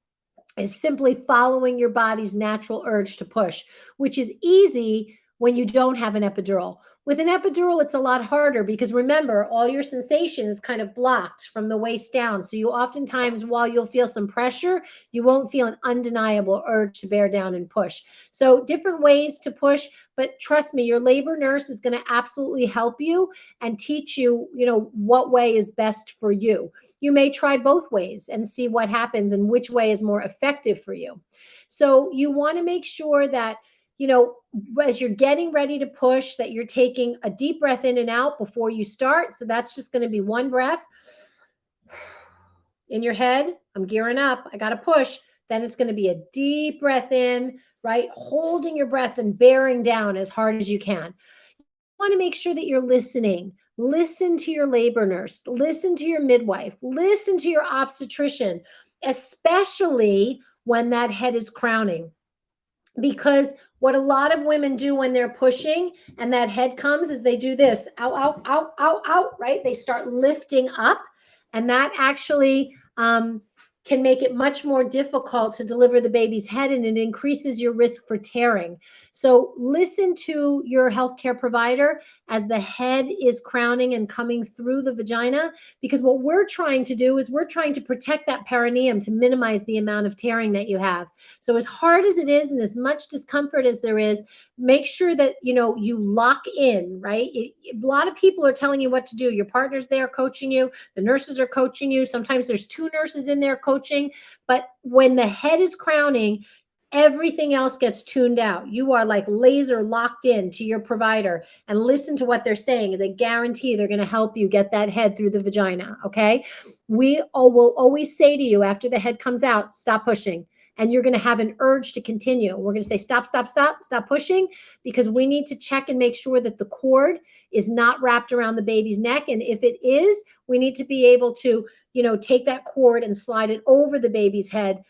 is simply following your body's natural urge to push, which is easy when you don't have an epidural. With an epidural, it's a lot harder because remember, all your sensation is kind of blocked from the waist down. So you oftentimes, while you'll feel some pressure, you won't feel an undeniable urge to bear down and push. So different ways to push, but trust me, your labor nurse is going to absolutely help you and teach you, what way is best for you. You may try both ways and see what happens and which way is more effective for you. So you want to make sure that as you're getting ready to push, that you're taking a deep breath in and out before you start. So that's just going to be 1 breath in your head. I'm gearing up. I got to push. Then it's going to be a deep breath in, right? Holding your breath and bearing down as hard as you can. You want to make sure that you're listening. Listen to your labor nurse. Listen to your midwife. Listen to your obstetrician, especially when that head is crowning. Because what a lot of women do when they're pushing and that head comes is they do this, ow, ow, ow, ow, ow, right? They start lifting up, and that actually can make it much more difficult to deliver the baby's head, and it increases your risk for tearing. So listen to your healthcare provider as the head is crowning and coming through the vagina, because what we're trying to do is we're trying to protect that perineum to minimize the amount of tearing that you have. So as hard as it is and as much discomfort as there is, make sure that you lock in, right? A lot of people are telling you what to do. Your partner's there coaching you, the nurses are coaching you. Sometimes there's 2 nurses in there coaching, but when the head is crowning, everything else gets tuned out. You are like laser locked in to your provider and listen to what they're saying, as I guarantee they're going to help you get that head through the vagina. Okay. We will always say to you after the head comes out, stop pushing. And you're going to have an urge to continue. We're going to say, stop, stop, stop, stop pushing, because we need to check and make sure that the cord is not wrapped around the baby's neck. And if it is, we need to be able to, take that cord and slide it over the baby's head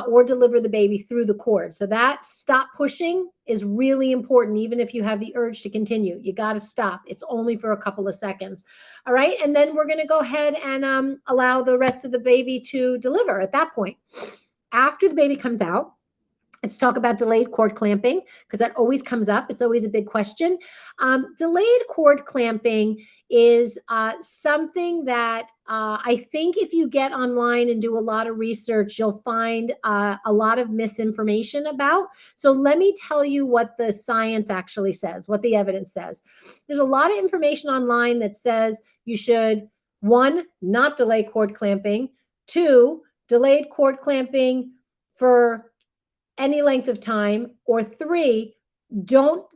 or deliver the baby through the cord. So that stop pushing is really important. Even if you have the urge to continue, you got to stop. It's only for a couple of seconds. All right. And then we're going to go ahead and allow the rest of the baby to deliver at that point. After the baby comes out, let's talk about delayed cord clamping, because that always comes up. It's always a big question. Delayed cord clamping is something that I think if you get online and do a lot of research, you'll find a lot of misinformation about. So let me tell you what the science actually says, what the evidence says. There's a lot of information online that says you should, 1, not delay cord clamping, 2, delayed cord clamping for any length of time, or 3, don't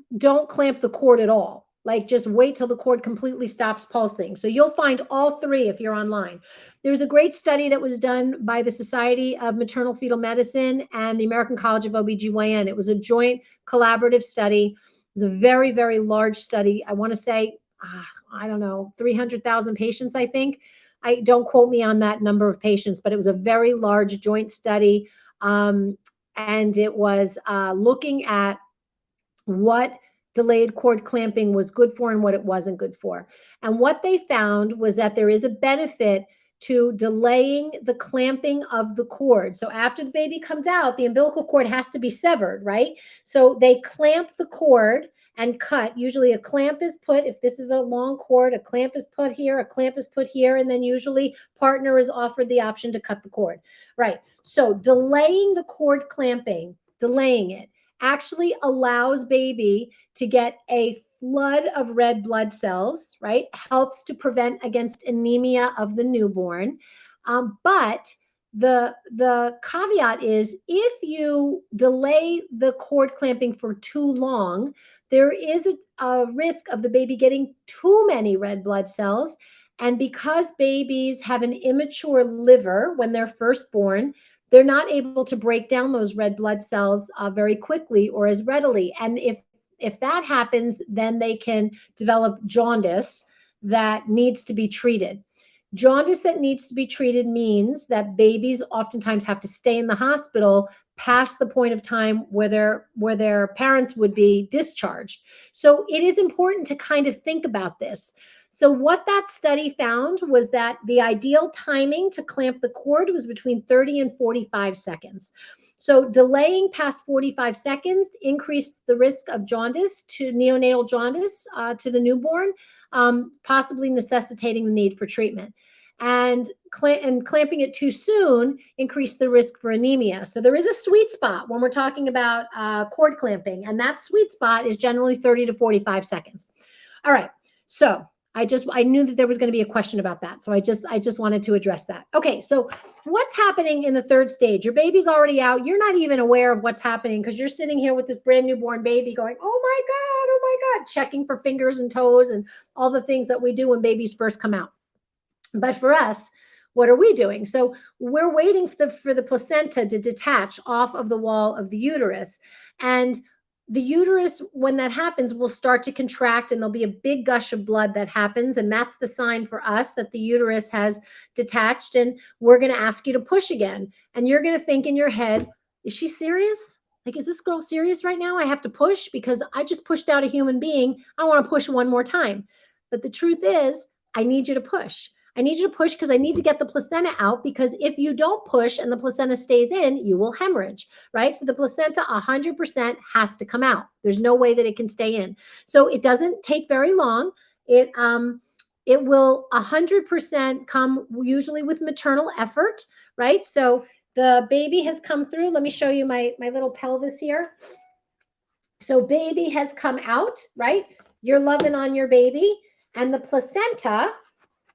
clamp the cord at all. Like just wait till the cord completely stops pulsing. So you'll find all three if you're online. There's a great study that was done by the Society of Maternal Fetal Medicine and the American College of OBGYN. It was a joint collaborative study. It was a very, very large study. I want to say, I don't know, 300,000 patients, I think. I don't quote me on that number of patients, but it was a very large joint study. And it was looking at what delayed cord clamping was good for and what it wasn't good for. And what they found was that there is a benefit to delaying the clamping of the cord. So after the baby comes out, the umbilical cord has to be severed, right? So they clamp the cord and cut. Usually a clamp is put, if this is a long cord, a clamp is put here, a clamp is put here, and then usually partner is offered the option to cut the cord, right? So delaying the cord clamping, delaying it, actually allows baby to get a flood of red blood cells, right? Helps to prevent against anemia of the newborn. But the caveat is if you delay the cord clamping for too long, there is a risk of the baby getting too many red blood cells. And because babies have an immature liver when they're first born, they're not able to break down those red blood cells very quickly or as readily. And if that happens, then they can develop jaundice that needs to be treated. Jaundice that needs to be treated means that babies oftentimes have to stay in the hospital past the point of time where their parents would be discharged. So it is important to kind of think about this. So what that study found was that the ideal timing to clamp the cord was between 30 and 45 seconds. So delaying past 45 seconds increased the risk of jaundice, to neonatal jaundice to the newborn, possibly necessitating the need for treatment. And clamping it too soon increased the risk for anemia. So there is a sweet spot when we're talking about cord clamping, and that sweet spot is generally 30 to 45 seconds. All right. So I knew that there was going to be a question about that. So I just wanted to address that. Okay. So what's happening in the third stage? Your baby's already out. You're not even aware of what's happening because you're sitting here with this brand newborn baby going, oh my God, checking for fingers and toes and all the things that we do when babies first come out. But for us, what are we doing? So we're waiting for the placenta to detach off of the wall of the uterus. And the uterus, when that happens, will start to contract and there'll be a big gush of blood that happens. And that's the sign for us that the uterus has detached. And we're going to ask you to push again. And you're going to think in your head, is she serious? Like, is this girl serious right now? I have to push because I just pushed out a human being. I want to push one more time. But the truth is, I need you to push. I need you to push because I need to get the placenta out, because if you don't push and the placenta stays in, you will hemorrhage, right? So the placenta 100% has to come out. There's no way that it can stay in. So it doesn't take very long. It will 100% come usually with maternal effort, right? So the baby has come through. Let me show you my little pelvis here. So baby has come out, right? You're loving on your baby, and the placenta,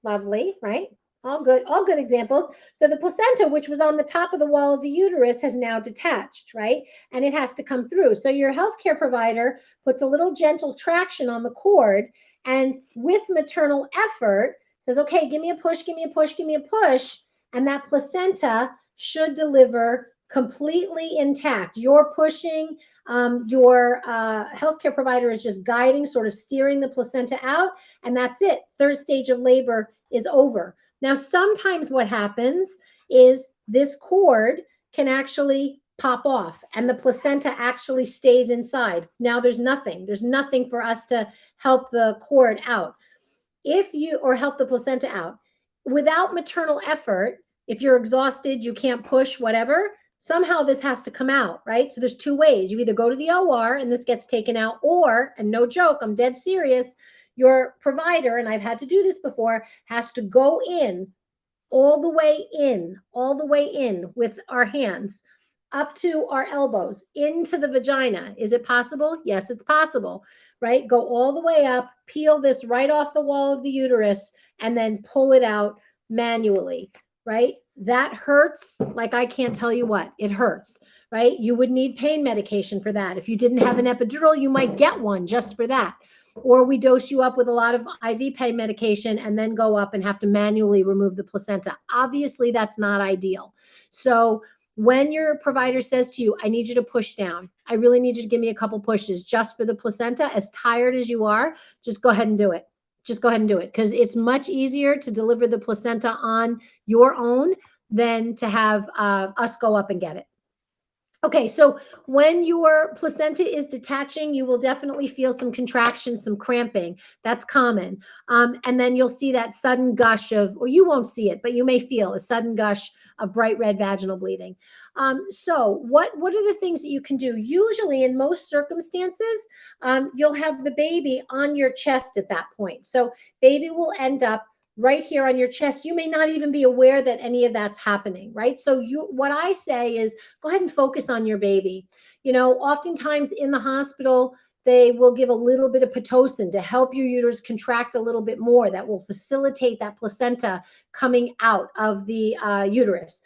lovely, right? All good examples. So the placenta, which was on the top of the wall of the uterus, has now detached, right? And it has to come through. So your healthcare provider puts a little gentle traction on the cord, and with maternal effort says, okay, give me a push, give me a push, give me a push. And that placenta should deliver completely intact. You're pushing, your healthcare provider is just guiding, sort of steering the placenta out, and that's it. Third stage of labor is over. Now, sometimes what happens is this cord can actually pop off and the placenta actually stays inside. Now there's nothing for us to help the cord out. Or help the placenta out. Without maternal effort, if you're exhausted, you can't push, whatever, somehow this has to come out, right? So there's two ways. You either go to the OR and this gets taken out, or, and no joke, I'm dead serious, your provider, and I've had to do this before, has to go in, all the way in with our hands up to our elbows into the vagina. Is it possible? Yes, it's possible, right? Go all the way up, peel this right off the wall of the uterus, and then pull it out manually, right? That hurts like I can't tell you what. It hurts, right? You would need pain medication for that. If you didn't have an epidural, you might get one just for that. Or we dose you up with a lot of IV pain medication and then go up and have to manually remove the placenta. Obviously, that's not ideal. So, when your provider says to you, I need you to push down, I really need you to give me a couple pushes just for the placenta, as tired as you are, just go ahead and do it. Just go ahead and do it because it's much easier to deliver the placenta on your own than to have us go up and get it. Okay, so when your placenta is detaching, you will definitely feel some contraction, some cramping. That's common. And then you'll see that sudden gush of, or you won't see it, but you may feel a sudden gush of bright red vaginal bleeding. So what are the things that you can do? Usually, in most circumstances, you'll have the baby on your chest at that point. So baby will end up right here on your chest. You may not even be aware that any of that's happening, right? So what I say is go ahead and focus on your baby. Oftentimes in the hospital, they will give a little bit of Pitocin to help your uterus contract a little bit more. That will facilitate that placenta coming out of the uterus.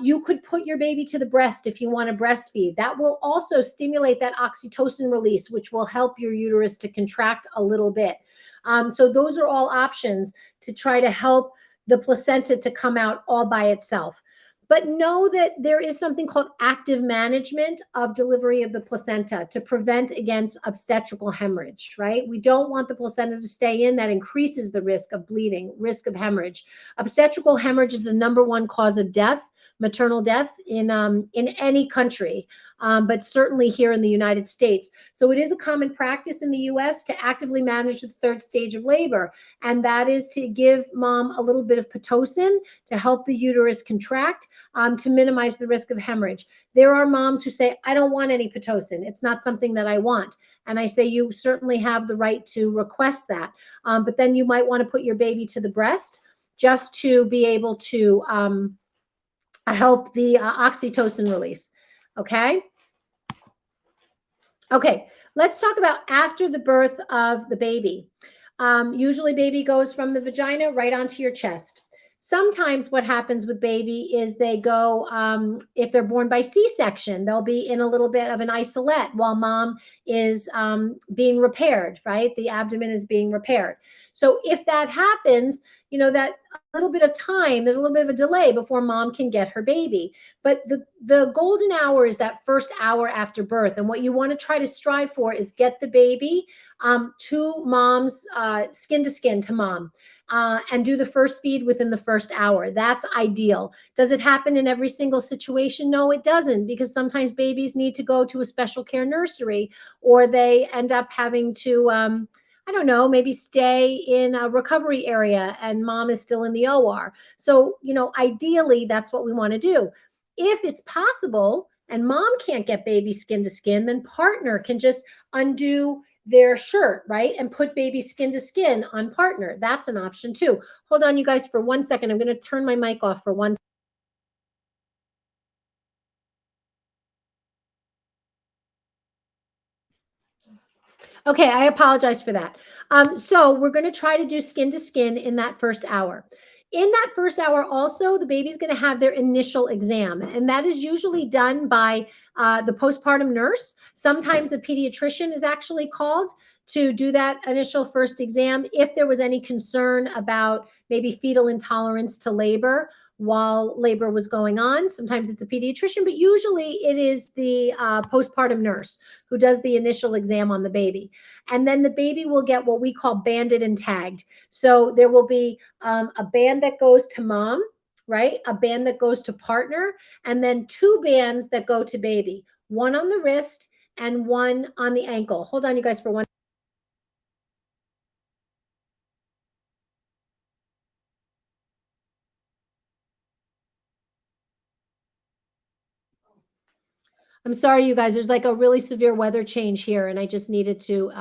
You could put your baby to the breast if you want to breastfeed. That will also stimulate that oxytocin release, which will help your uterus to contract a little bit. So those are all options to try to help the placenta to come out all by itself. But know that there is something called active management of delivery of the placenta to prevent against obstetrical hemorrhage, right? We don't want the placenta to stay in. That increases the risk of bleeding, risk of hemorrhage. Obstetrical hemorrhage is the number one cause of death, maternal death in any country, but certainly here in the United States. So it is a common practice in the U.S. to actively manage the third stage of labor, and that is to give mom a little bit of Pitocin to help the uterus contract, to minimize the risk of hemorrhage. There are moms who say, I don't want any Pitocin. It's not something that I want. And I say, you certainly have the right to request that. But then you might want to put your baby to the breast just to be able to help the oxytocin release. Okay. Okay. Let's talk about after the birth of the baby. Usually baby goes from the vagina right onto your chest. Sometimes what happens with baby is they go, if they're born by C-section, they'll be in a little bit of an isolette while mom is being repaired, right? The abdomen is being repaired. So if that happens, that a little bit of time, there's a little bit of a delay before mom can get her baby. But the golden hour is that first hour after birth. And what you want to try to strive for is get the baby to mom's skin to skin to mom. And do the first feed within the first hour. That's ideal. Does it happen in every single situation? No, it doesn't, because sometimes babies need to go to a special care nursery, or they end up having to, I don't know, maybe stay in a recovery area and mom is still in the OR. So, ideally, that's what we want to do. If it's possible and mom can't get baby skin to skin, then partner can just undo their shirt, right? And put baby skin to skin on partner. That's an option too. Hold on, you guys, for 1 second. I'm going to turn my mic off for one. Okay, I apologize for that. So we're going to try to do skin to skin in that first hour. In that first hour, also, the baby's going to have their initial exam, and that is usually done by the postpartum nurse. Sometimes a pediatrician is actually called to do that initial first exam if there was any concern about maybe fetal intolerance to labor while labor was going on. Sometimes it's a pediatrician, but usually it is the postpartum nurse who does the initial exam on the baby. And then the baby will get what we call banded and tagged. So there will be a band that goes to mom, right? A band that goes to partner, and then 2 bands that go to baby, one on the wrist and one on the ankle. Hold on, you guys, for one. I'm sorry, you guys. There's like a really severe weather change here, and I just needed to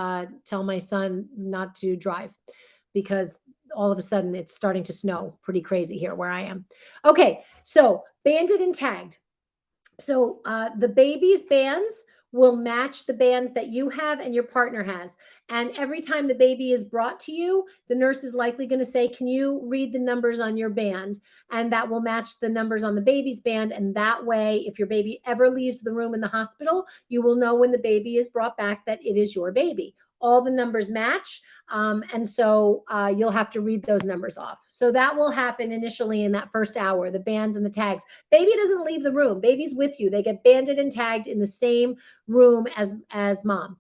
tell my son not to drive because all of a sudden it's starting to snow pretty crazy here where I am. Okay, so banded and tagged. So the baby's bands will match the bands that you have and your partner has. And every time the baby is brought to you, the nurse is likely going to say, can you read the numbers on your band? And that will match the numbers on the baby's band. And that way, if your baby ever leaves the room in the hospital, you will know when the baby is brought back that it is your baby. All the numbers match. And so you'll have to read those numbers off. So that will happen initially in that first hour, the bands and the tags. Baby doesn't leave the room. Baby's with you. They get banded and tagged in the same room as mom.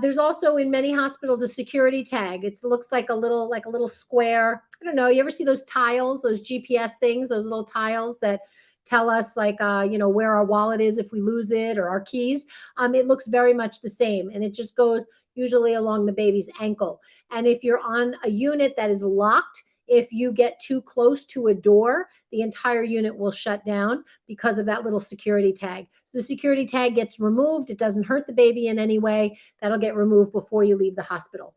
There's also in many hospitals a security tag. It looks like a little square. I don't know. You ever see those tiles, those GPS things, those little tiles that tell us where our wallet is if we lose it, or our keys. It looks very much the same, and it just goes usually along the baby's ankle. And if you're on a unit that is locked, if you get too close to a door, the entire unit will shut down because of that little security tag. So the security tag gets removed. It doesn't hurt the baby in any way. That'll get removed before you leave the hospital.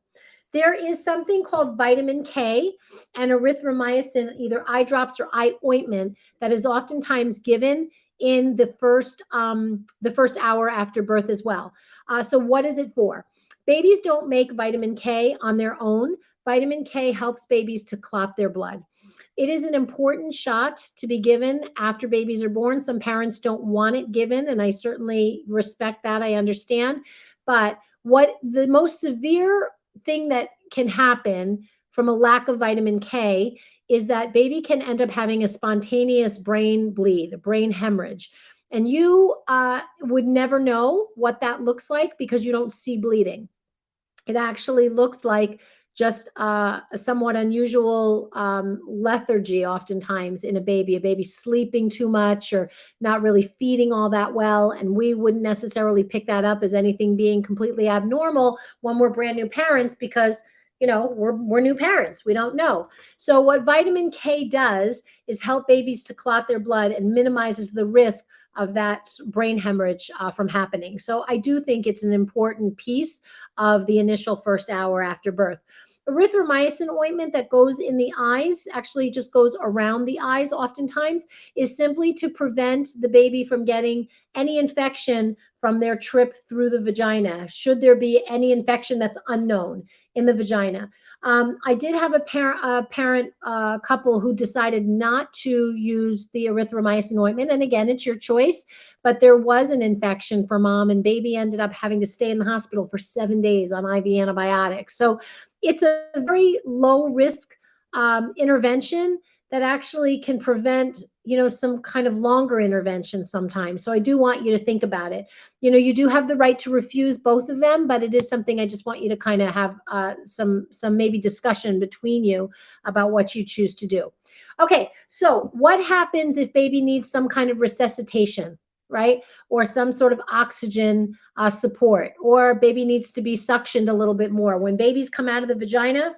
There is something called vitamin K and erythromycin, either eye drops or eye ointment, that is oftentimes given in the first hour after birth as well. So what is it for? Babies don't make vitamin K on their own. Vitamin K helps babies to clot their blood. It is an important shot to be given after babies are born. Some parents don't want it given, and I certainly respect that. I understand. But what the most severe thing that can happen from a lack of vitamin K is that baby can end up having a spontaneous brain bleed, a brain hemorrhage. And you would never know what that looks like because you don't see bleeding. It actually looks like just a somewhat unusual lethargy oftentimes in a baby sleeping too much or not really feeding all that well. And we wouldn't necessarily pick that up as anything being completely abnormal when we're brand new parents because we're new parents. We don't know. So what vitamin K does is help babies to clot their blood and minimizes the risk of that brain hemorrhage from happening. So I do think it's an important piece of the initial first hour after birth. Erythromycin ointment that goes in the eyes, actually just goes around the eyes oftentimes, is simply to prevent the baby from getting any infection from their trip through the vagina, should there be any infection that's unknown in the vagina. I did have a parent couple who decided not to use the erythromycin ointment. And again, it's your choice, but there was an infection for mom, and baby ended up having to stay in the hospital for 7 days on IV antibiotics. So it's a very low risk intervention that actually can prevent, some kind of longer intervention sometimes. So I do want you to think about it. You do have the right to refuse both of them, but it is something I just want you to kind of have some maybe discussion between you about what you choose to do. Okay, so what happens if baby needs some kind of resuscitation? Right? Or some sort of oxygen support, or baby needs to be suctioned a little bit more. When babies come out of the vagina,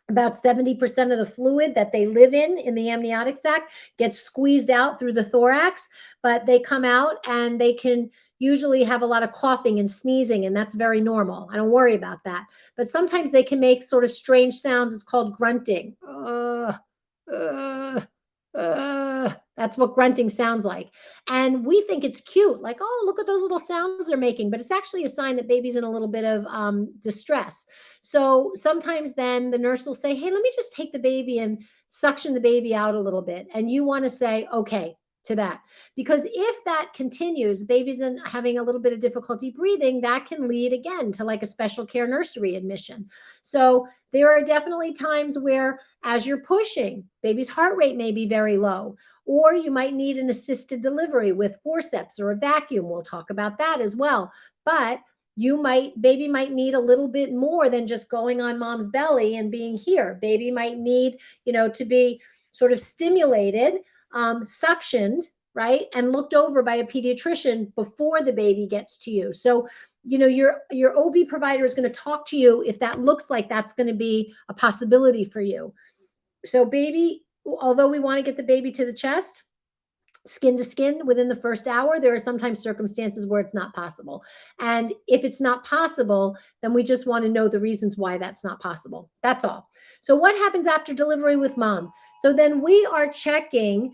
about 70% of the fluid that they live in the amniotic sac gets squeezed out through the thorax, but they come out and they can usually have a lot of coughing and sneezing, and that's very normal. I don't worry about that. But sometimes they can make sort of strange sounds. It's called grunting. That's what grunting sounds like. And we think it's cute, like, oh, look at those little sounds they're making. But it's actually a sign that baby's in a little bit of distress. So sometimes then the nurse will say, hey, let me just take the baby and suction the baby out a little bit. And you want to say, okay, to that. Because if that continues, baby's having a little bit of difficulty breathing, that can lead again to like a special care nursery admission. So there are definitely times where as you're pushing, baby's heart rate may be very low, or you might need an assisted delivery with forceps or a vacuum. We'll talk about that as well. But baby might need a little bit more than just going on mom's belly and being here. Baby might need, to be sort of stimulated, suctioned, right, and looked over by a pediatrician before the baby gets to you. So, your OB provider is going to talk to you if that looks like that's going to be a possibility for you. So baby, although we want to get the baby to the chest, skin to skin within the first hour, there are sometimes circumstances where it's not possible. And if it's not possible, then we just want to know the reasons why that's not possible. That's all. So what happens after delivery with mom? So then we are checking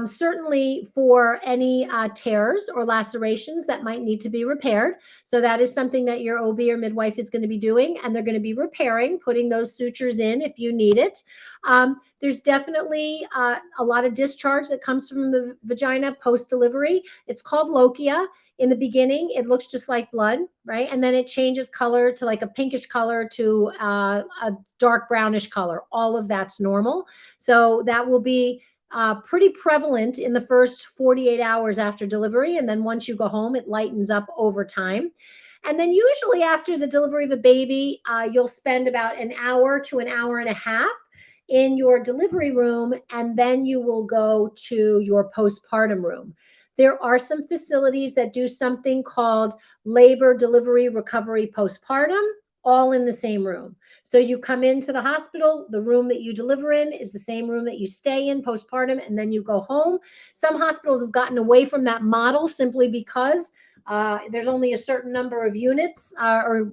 certainly for any tears or lacerations that might need to be repaired. So that is something that your OB or midwife is going to be doing, and they're going to be repairing, putting those sutures in if you need it. There's definitely a lot of discharge that comes from the vagina post-delivery. It's called lochia. In the beginning, it looks just like blood, right? And then it changes color to like a pinkish color to a dark brownish color. All of that's normal. So that will be pretty prevalent in the first 48 hours after delivery. And then once you go home, it lightens up over time. And then usually after the delivery of a baby, you'll spend about an hour to an hour and a half in your delivery room, and then you will go to your postpartum room. There are some facilities that do something called labor, delivery, recovery, postpartum, all in the same room. So you come into the hospital, the room that you deliver in is the same room that you stay in postpartum, and then you go home. Some hospitals have gotten away from that model simply because there's only a certain number of units or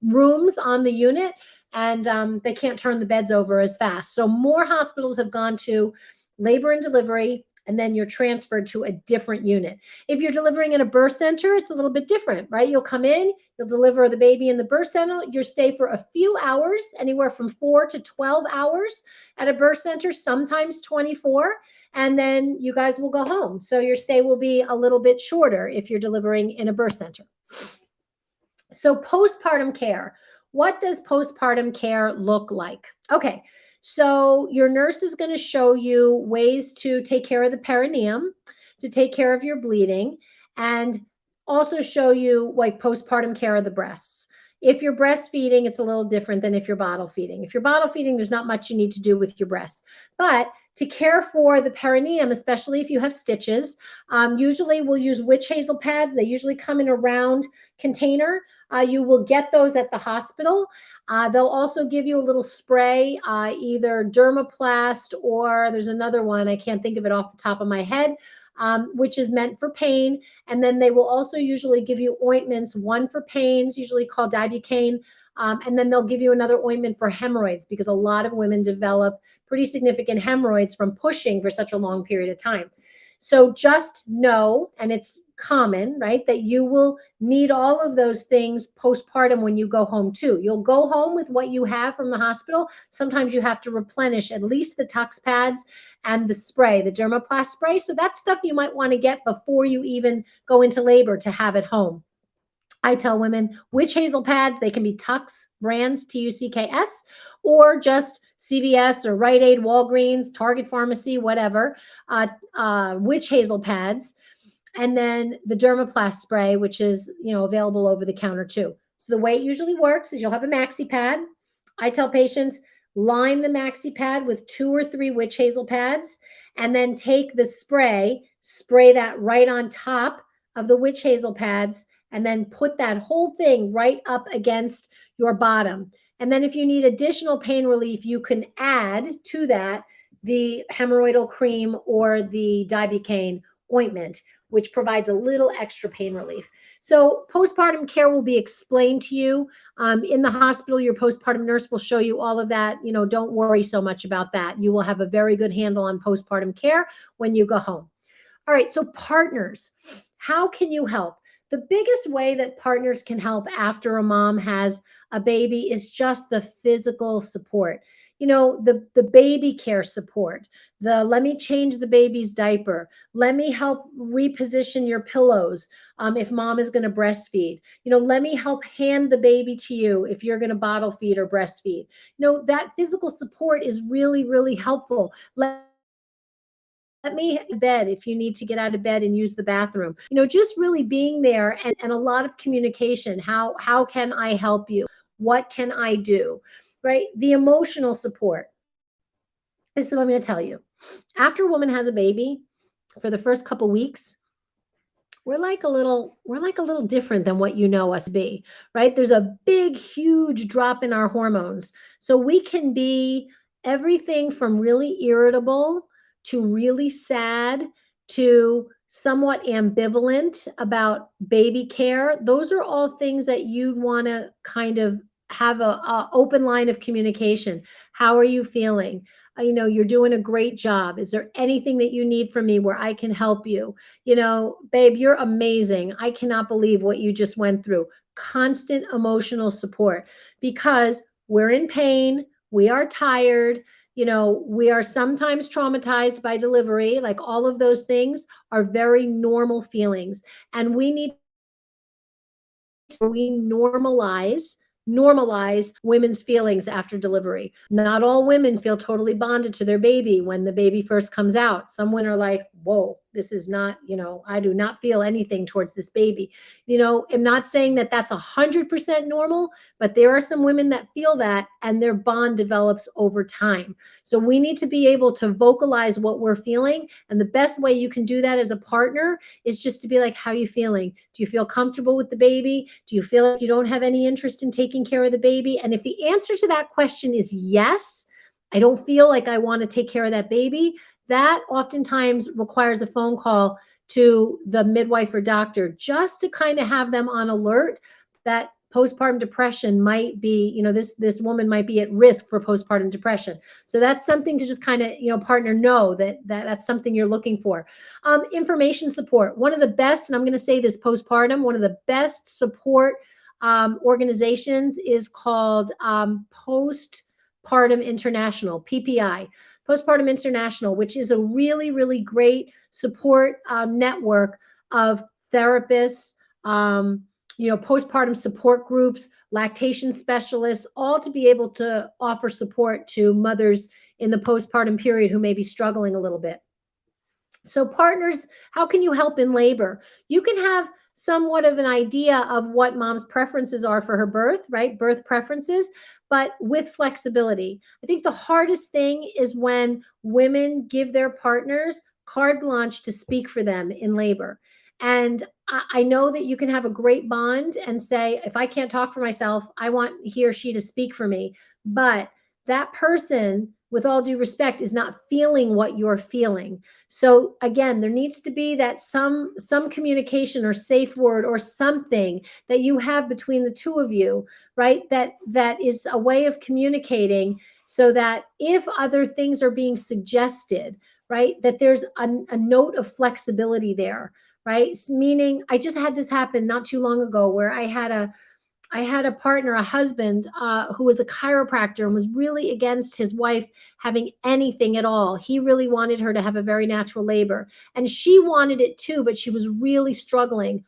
rooms on the unit, and they can't turn the beds over as fast. So more hospitals have gone to labor and delivery, and then you're transferred to a different unit. If you're delivering in a birth center, it's a little bit different, right? You'll come in, you'll deliver the baby in the birth center, you'll stay for a few hours, anywhere from 4 to 12 hours at a birth center, sometimes 24, and then you guys will go home. So your stay will be a little bit shorter if you're delivering in a birth center. So postpartum care. What does postpartum care look like? Okay, so your nurse is going to show you ways to take care of the perineum, to take care of your bleeding, and also show you like postpartum care of the breasts. If you're breastfeeding, it's a little different than if you're bottle feeding. If you're bottle feeding, there's not much you need to do with your breasts. But to care for the perineum, especially if you have stitches, usually we'll use witch hazel pads. They usually come in a round container. You will get those at the hospital. They'll also give you a little spray, either Dermaplast, or there's another one, I can't think of it off the top of my head, which is meant for pain. And then they will also usually give you ointments, one for pains, usually called Dibucaine, and then they'll give you another ointment for hemorrhoids, because a lot of women develop pretty significant hemorrhoids from pushing for such a long period of time. So just know, and it's common, right, that you will need all of those things postpartum when you go home too. You'll go home with what you have from the hospital. Sometimes you have to replenish at least the Tux pads and the spray, the Dermaplast spray. So that's stuff you might want to get before you even go into labor to have at home. I tell women witch hazel pads, they can be Tux brands, Tucks, or just CVS or Rite Aid, Walgreens, Target Pharmacy, whatever, witch hazel pads. And then the Dermaplast spray, which is, available over the counter too. So the way it usually works is you'll have a maxi pad. I tell patients, line the maxi pad with 2 or 3 witch hazel pads, and then take the spray that right on top of the witch hazel pads, and then put that whole thing right up against your bottom. And then if you need additional pain relief, you can add to that the hemorrhoidal cream or the Dibucaine ointment, which provides a little extra pain relief. So postpartum care will be explained to you in the hospital. Your postpartum nurse will show you all of that. Don't worry so much about that. You will have a very good handle on postpartum care when you go home. All right, so partners, how can you help? The biggest way that partners can help after a mom has a baby is just the physical support. The baby care support, let me change the baby's diaper. Let me help reposition your pillows if mom is going to breastfeed. Let me help hand the baby to you if you're going to bottle feed or breastfeed. That physical support is really, really helpful. Let me bed if you need to get out of bed and use the bathroom. Just really being there, and a lot of communication. How can I help you? What can I do? Right? The emotional support. This is what I'm going to tell you. After a woman has a baby, for the first couple weeks, we're like a little different than what you know us be, right? There's a big, huge drop in our hormones. So we can be everything from really irritable to really sad to somewhat ambivalent about baby care. Those are all things that you'd want to kind of have a open line of communication. How are you feeling? you're doing a great job. Is there anything that you need from me where I can help you? Babe, you're amazing. I cannot believe what you just went through. Constant emotional support, because we're in pain, we are tired, we are sometimes traumatized by delivery. Like, all of those things are very normal feelings. And we normalize women's feelings after delivery. Not all women feel totally bonded to their baby when the baby first comes out. Some women are like, whoa, this is not, I do not feel anything towards this baby. I'm not saying that that's 100% normal, but there are some women that feel that, and their bond develops over time. So we need to be able to vocalize what we're feeling. And the best way you can do that as a partner is just to be like, how are you feeling? Do you feel comfortable with the baby? Do you feel like you don't have any interest in taking care of the baby? And if the answer to that question is yes, I don't feel like I want to take care of that baby, that oftentimes requires a phone call to the midwife or doctor, just to kind of have them on alert that postpartum depression might be, this woman might be at risk for postpartum depression. So that's something to just kind of, partner, know that's something you're looking for. Information support. One of the best, and I'm going to say this postpartum, one of the best support organizations is called Postpartum International, PPI. Postpartum International, which is a really, really great support network of therapists, postpartum support groups, lactation specialists, all to be able to offer support to mothers in the postpartum period who may be struggling a little bit. So partners, how can you help in labor? You can have somewhat of an idea of what mom's preferences are for her birth, right? Birth preferences, but with flexibility. I think the hardest thing is when women give their partners carte blanche to speak for them in labor. And I know that you can have a great bond and say, if I can't talk for myself, I want he or she to speak for me. But that person, with all due respect, is not feeling what you're feeling. So again, there needs to be that some communication or safe word or something that you have between the two of you, right? That is a way of communicating, so that if other things are being suggested, right, that there's a note of flexibility there, right? Meaning, I just had this happen not too long ago, where I had a partner, a husband, who was a chiropractor and was really against his wife having anything at all. He really wanted her to have a very natural labor, and she wanted it too, but she was really struggling.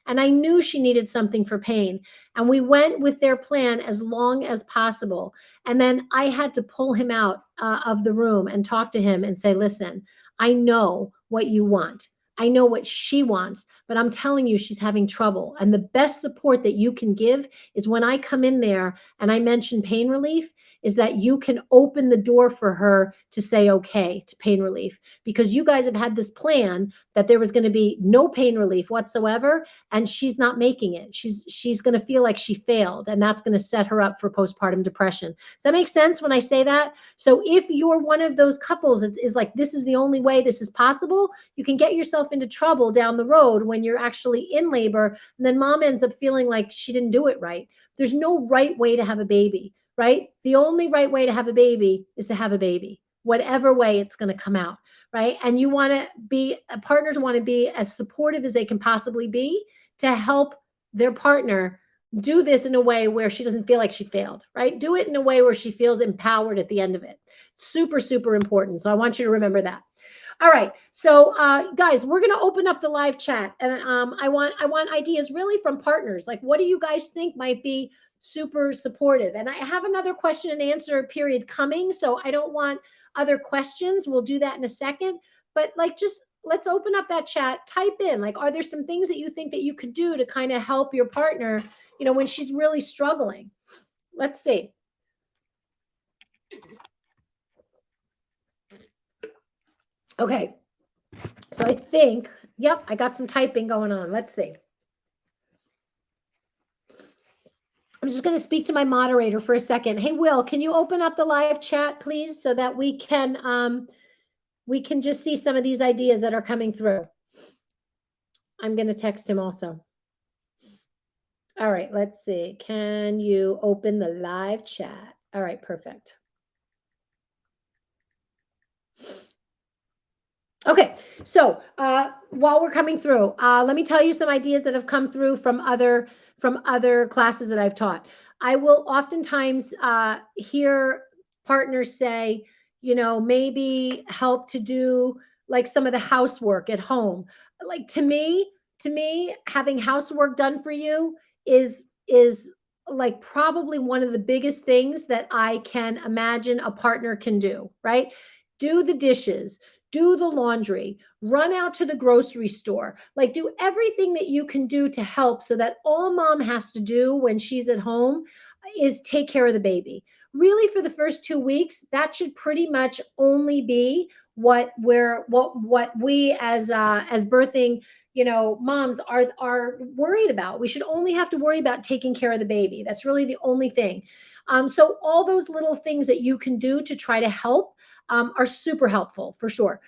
And I knew she needed something for pain. And we went with their plan as long as possible. And then I had to pull him out of the room and talk to him and say, listen, I know what you want. I know what she wants, but I'm telling you, she's having trouble. And the best support that you can give is when I come in there and I mention pain relief, is that you can open the door for her to say okay to pain relief, because you guys have had this plan that there was going to be no pain relief whatsoever, and she's not making it. She's going to feel like she failed, and that's going to set her up for postpartum depression. Does that make sense when I say that? So if you're one of those couples that is like, this is the only way this is possible, you can get yourself into trouble down the road when you're actually in labor, and then mom ends up feeling like she didn't do it right. There's no right way to have a baby, right? The only right way to have a baby is to have a baby, whatever way it's going to come out, right? And you want to be, partners want to be as supportive as they can possibly be to help their partner do this in a way where she doesn't feel like she failed, right? Do it in a way where she feels empowered at the end of it. Super, super important. So I want you to remember that. All right. So guys, we're going to open up the live chat, and I want ideas really from partners. Like, what do you guys think might be super supportive? And I have another question and answer period coming, so I don't want other questions. We'll do that in a second. But like, just let's open up that chat. Type in, like, are there some things that you think that you could do to kind of help your partner, when she's really struggling? Let's see. Okay. So I think, yep, I got some typing going on. Let's see. I'm just going to speak to my moderator for a second. Hey, Will, can you open up the live chat, please, so that we can just see some of these ideas that are coming through. I'm going to text him also. All right, let's see. Can you open the live chat? All right, perfect. Okay, so while we're coming through, let me tell you some ideas that have come through from other classes that I've taught. I will oftentimes hear partners say, maybe help to do like some of the housework at home. Like to me, having housework done for you is like probably one of the biggest things that I can imagine a partner can do. Right? Do the dishes, do the laundry, run out to the grocery store, like do everything that you can do to help so that all mom has to do when she's at home is take care of the baby. Really for the first 2 weeks, that should pretty much only be what we as birthing moms are worried about. We should only have to worry about taking care of the baby. That's really the only thing. So all those little things that you can do to try to help are super helpful for sure.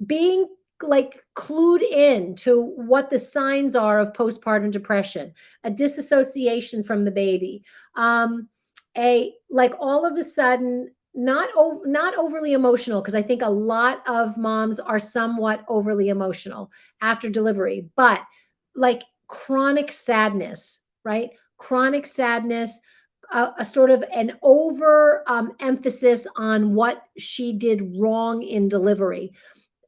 Being like clued in to what the signs are of postpartum depression, a disassociation from the baby, a like all of a sudden not overly emotional, because I think a lot of moms are somewhat overly emotional after delivery, but like chronic sadness, right? Chronic sadness, a sort of an over emphasis on what she did wrong in delivery.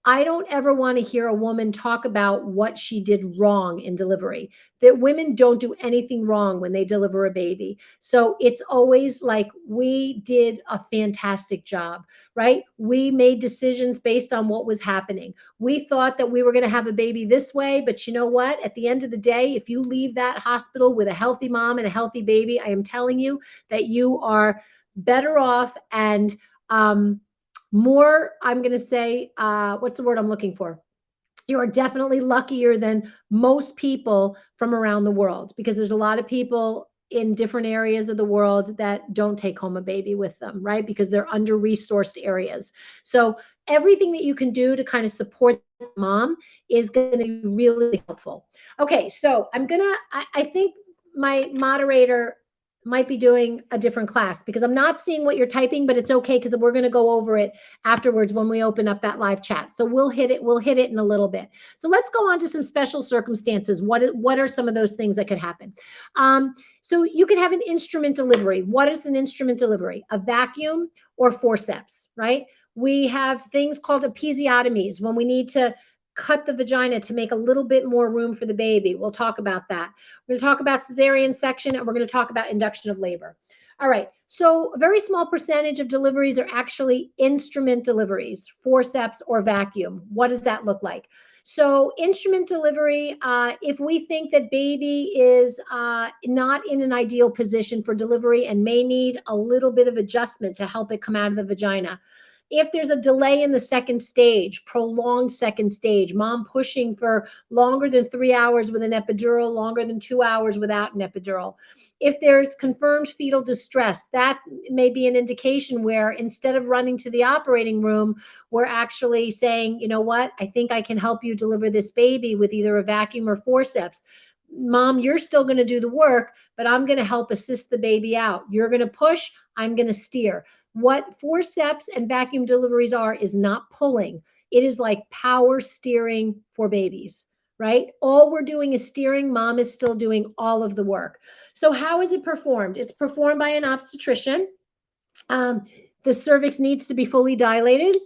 I don't ever want to hear a woman talk about what she did wrong in delivery. That women don't do anything wrong when they deliver a baby. So it's always like, we did a fantastic job, right? We made decisions based on what was happening. We thought that we were going to have a baby this way, but you know what? At the end of the day, if you leave that hospital with a healthy mom and a healthy baby, I am telling you that you are better off and more, I'm going to say, what's the word I'm looking for? You are definitely luckier than most people from around the world, because there's a lot of people in different areas of the world that don't take home a baby with them, right? Because they're under resourced areas. So everything that you can do to kind of support mom is going to be really helpful. Okay, so I think my moderator might be doing a different class because I'm not seeing what you're typing, but it's okay because we're going to go over it afterwards when we open up that live chat. So we'll hit it in a little bit. So let's go on to some special circumstances. What are some of those things that could happen? So you can have an instrument delivery. What is an instrument delivery? A vacuum or forceps, right? We have things called episiotomies when we need to cut the vagina to make a little bit more room for the baby. We'll talk about that. We're going to talk about cesarean section, and we're going to talk about induction of labor. All right. So a very small percentage of deliveries are actually instrument deliveries, forceps or vacuum. What does that look like? So instrument delivery, if we think that baby is not in an ideal position for delivery and may need a little bit of adjustment to help it come out of the vagina. If there's a delay in the second stage, prolonged second stage, mom pushing for longer than 3 hours with an epidural, longer than 2 hours without an epidural. If there's confirmed fetal distress, that may be an indication where instead of running to the operating room, we're actually saying, you know what, I think I can help you deliver this baby with either a vacuum or forceps. Mom, you're still going to do the work, but I'm going to help assist the baby out. You're going to push, I'm going to steer. What forceps and vacuum deliveries are is not pulling. It is like power steering for babies, right? All we're doing is steering. Mom is still doing all of the work. So how is it performed? It's performed by an obstetrician. Um, the cervix needs to be fully dilated,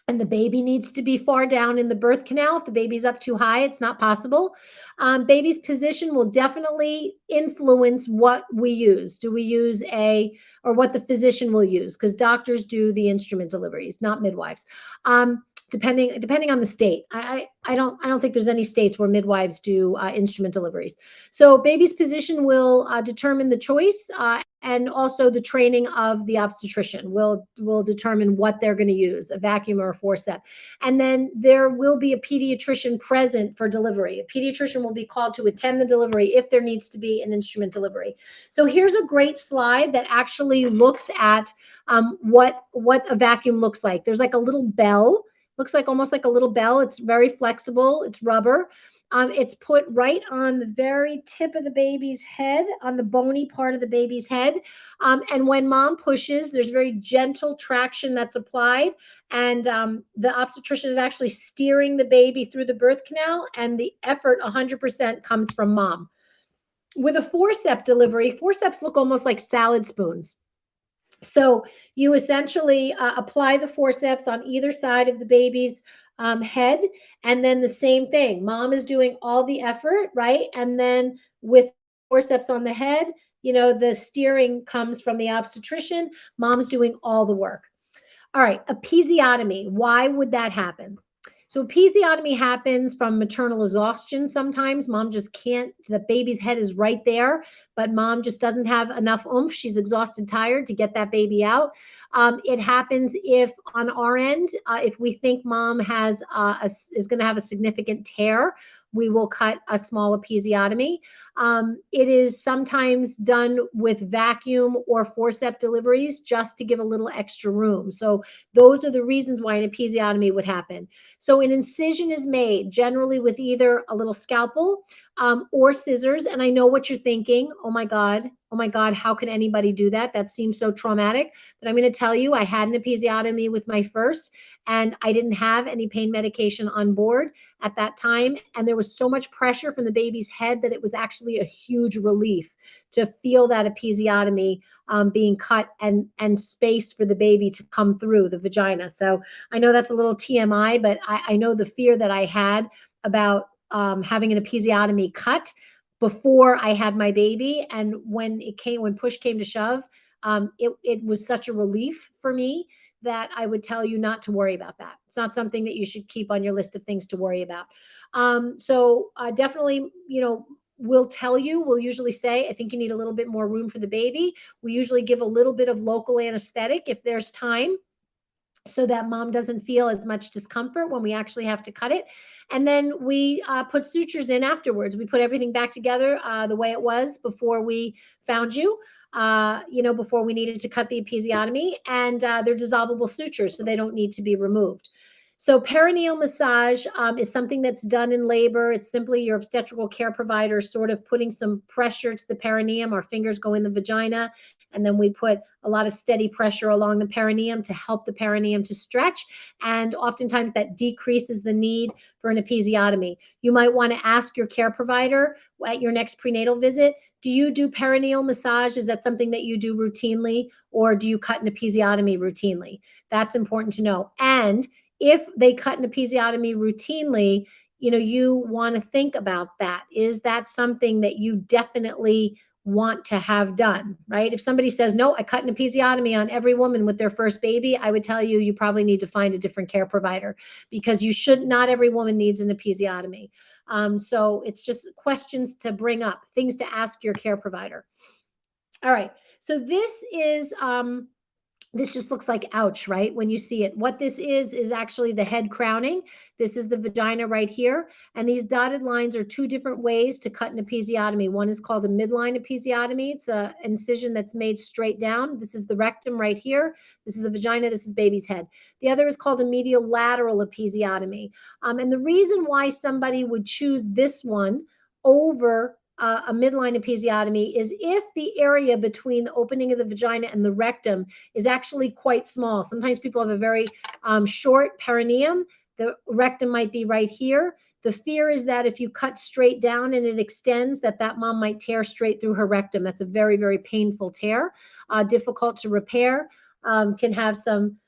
and the baby needs to be far down in the birth canal. If the baby's up too high, it's not possible. Baby's position will definitely influence what we use. Do we use or what the physician will use? Because doctors do the instrument deliveries, not midwives. Depending on the state. I don't think there's any states where midwives do instrument deliveries. So baby's position will determine the choice, and also the training of the obstetrician will determine what they're going to use, a vacuum or a forceps. And then there will be a pediatrician present for delivery. A pediatrician will be called to attend the delivery if there needs to be an instrument delivery. So here's a great slide that actually looks at what a vacuum looks like. There's like a little bell looks like almost like a little bell. It's very flexible. It's rubber. It's put right on the very tip of the baby's head, on the bony part of the baby's head. And when mom pushes, there's very gentle traction that's applied. And the obstetrician is actually steering the baby through the birth canal, and the effort 100% comes from mom. With a forceps delivery, forceps look almost like salad spoons. So you essentially apply the forceps on either side of the baby's head. And then the same thing, mom is doing all the effort, right? And then with forceps on the head, the steering comes from the obstetrician. Mom's doing all the work. All right, episiotomy. Why would that happen? So episiotomy happens from maternal exhaustion sometimes. Mom just can't, the baby's head is right there, but mom just doesn't have enough oomph. She's exhausted, tired to get that baby out. It happens if on our end, if we think mom is going to have a significant tear, we will cut a small episiotomy. It is sometimes done with vacuum or forceps deliveries just to give a little extra room. So those are the reasons why an episiotomy would happen. So an incision is made generally with either a little scalpel or scissors. And I know what you're thinking. Oh my God, how can anybody do that? That seems so traumatic. But I'm going to tell you, I had an episiotomy with my first, and I didn't have any pain medication on board at that time. And there was so much pressure from the baby's head that it was actually a huge relief to feel that episiotomy being cut and space for the baby to come through the vagina. So I know that's a little TMI, but I know the fear that I had about having an episiotomy cut before I had my baby. And when push came to shove, it was such a relief for me that I would tell you not to worry about that. It's not something that you should keep on your list of things to worry about. So definitely, we'll usually say, I think you need a little bit more room for the baby. We usually give a little bit of local anesthetic if there's time, so that mom doesn't feel as much discomfort when we actually have to cut it. And then we put sutures in afterwards. We put everything back together the way it was before we found you, before we needed to cut the episiotomy. And they're dissolvable sutures, so they don't need to be removed. So perineal massage is something that's done in labor. It's simply your obstetrical care provider sort of putting some pressure to the perineum. Our fingers go in the vagina, and then we put a lot of steady pressure along the perineum to help the perineum to stretch. And oftentimes that decreases the need for an episiotomy. You might want to ask your care provider at your next prenatal visit, do you do perineal massage? Is that something that you do routinely, or do you cut an episiotomy routinely? That's important to know. And if they cut an episiotomy routinely, you want to think about that. Is that something that you definitely want to have done, right? If somebody says, no, I cut an episiotomy on every woman with their first baby, I would tell you, you probably need to find a different care provider, because not every woman needs an episiotomy. So it's just questions to bring up, things to ask your care provider. All right. So this just looks like ouch, right? When you see it. What this is actually the head crowning. This is the vagina right here. And these dotted lines are two different ways to cut an episiotomy. One is called a midline episiotomy. It's an incision that's made straight down. This is the rectum right here. This is the vagina. This is baby's head. The other is called a medial lateral episiotomy. And the reason why somebody would choose this one over a midline episiotomy is if the area between the opening of the vagina and the rectum is actually quite small. Sometimes people have a very short perineum. The rectum might be right here. The fear is that if you cut straight down and it extends, that mom might tear straight through her rectum. That's a very, very painful tear, difficult to repair, can have some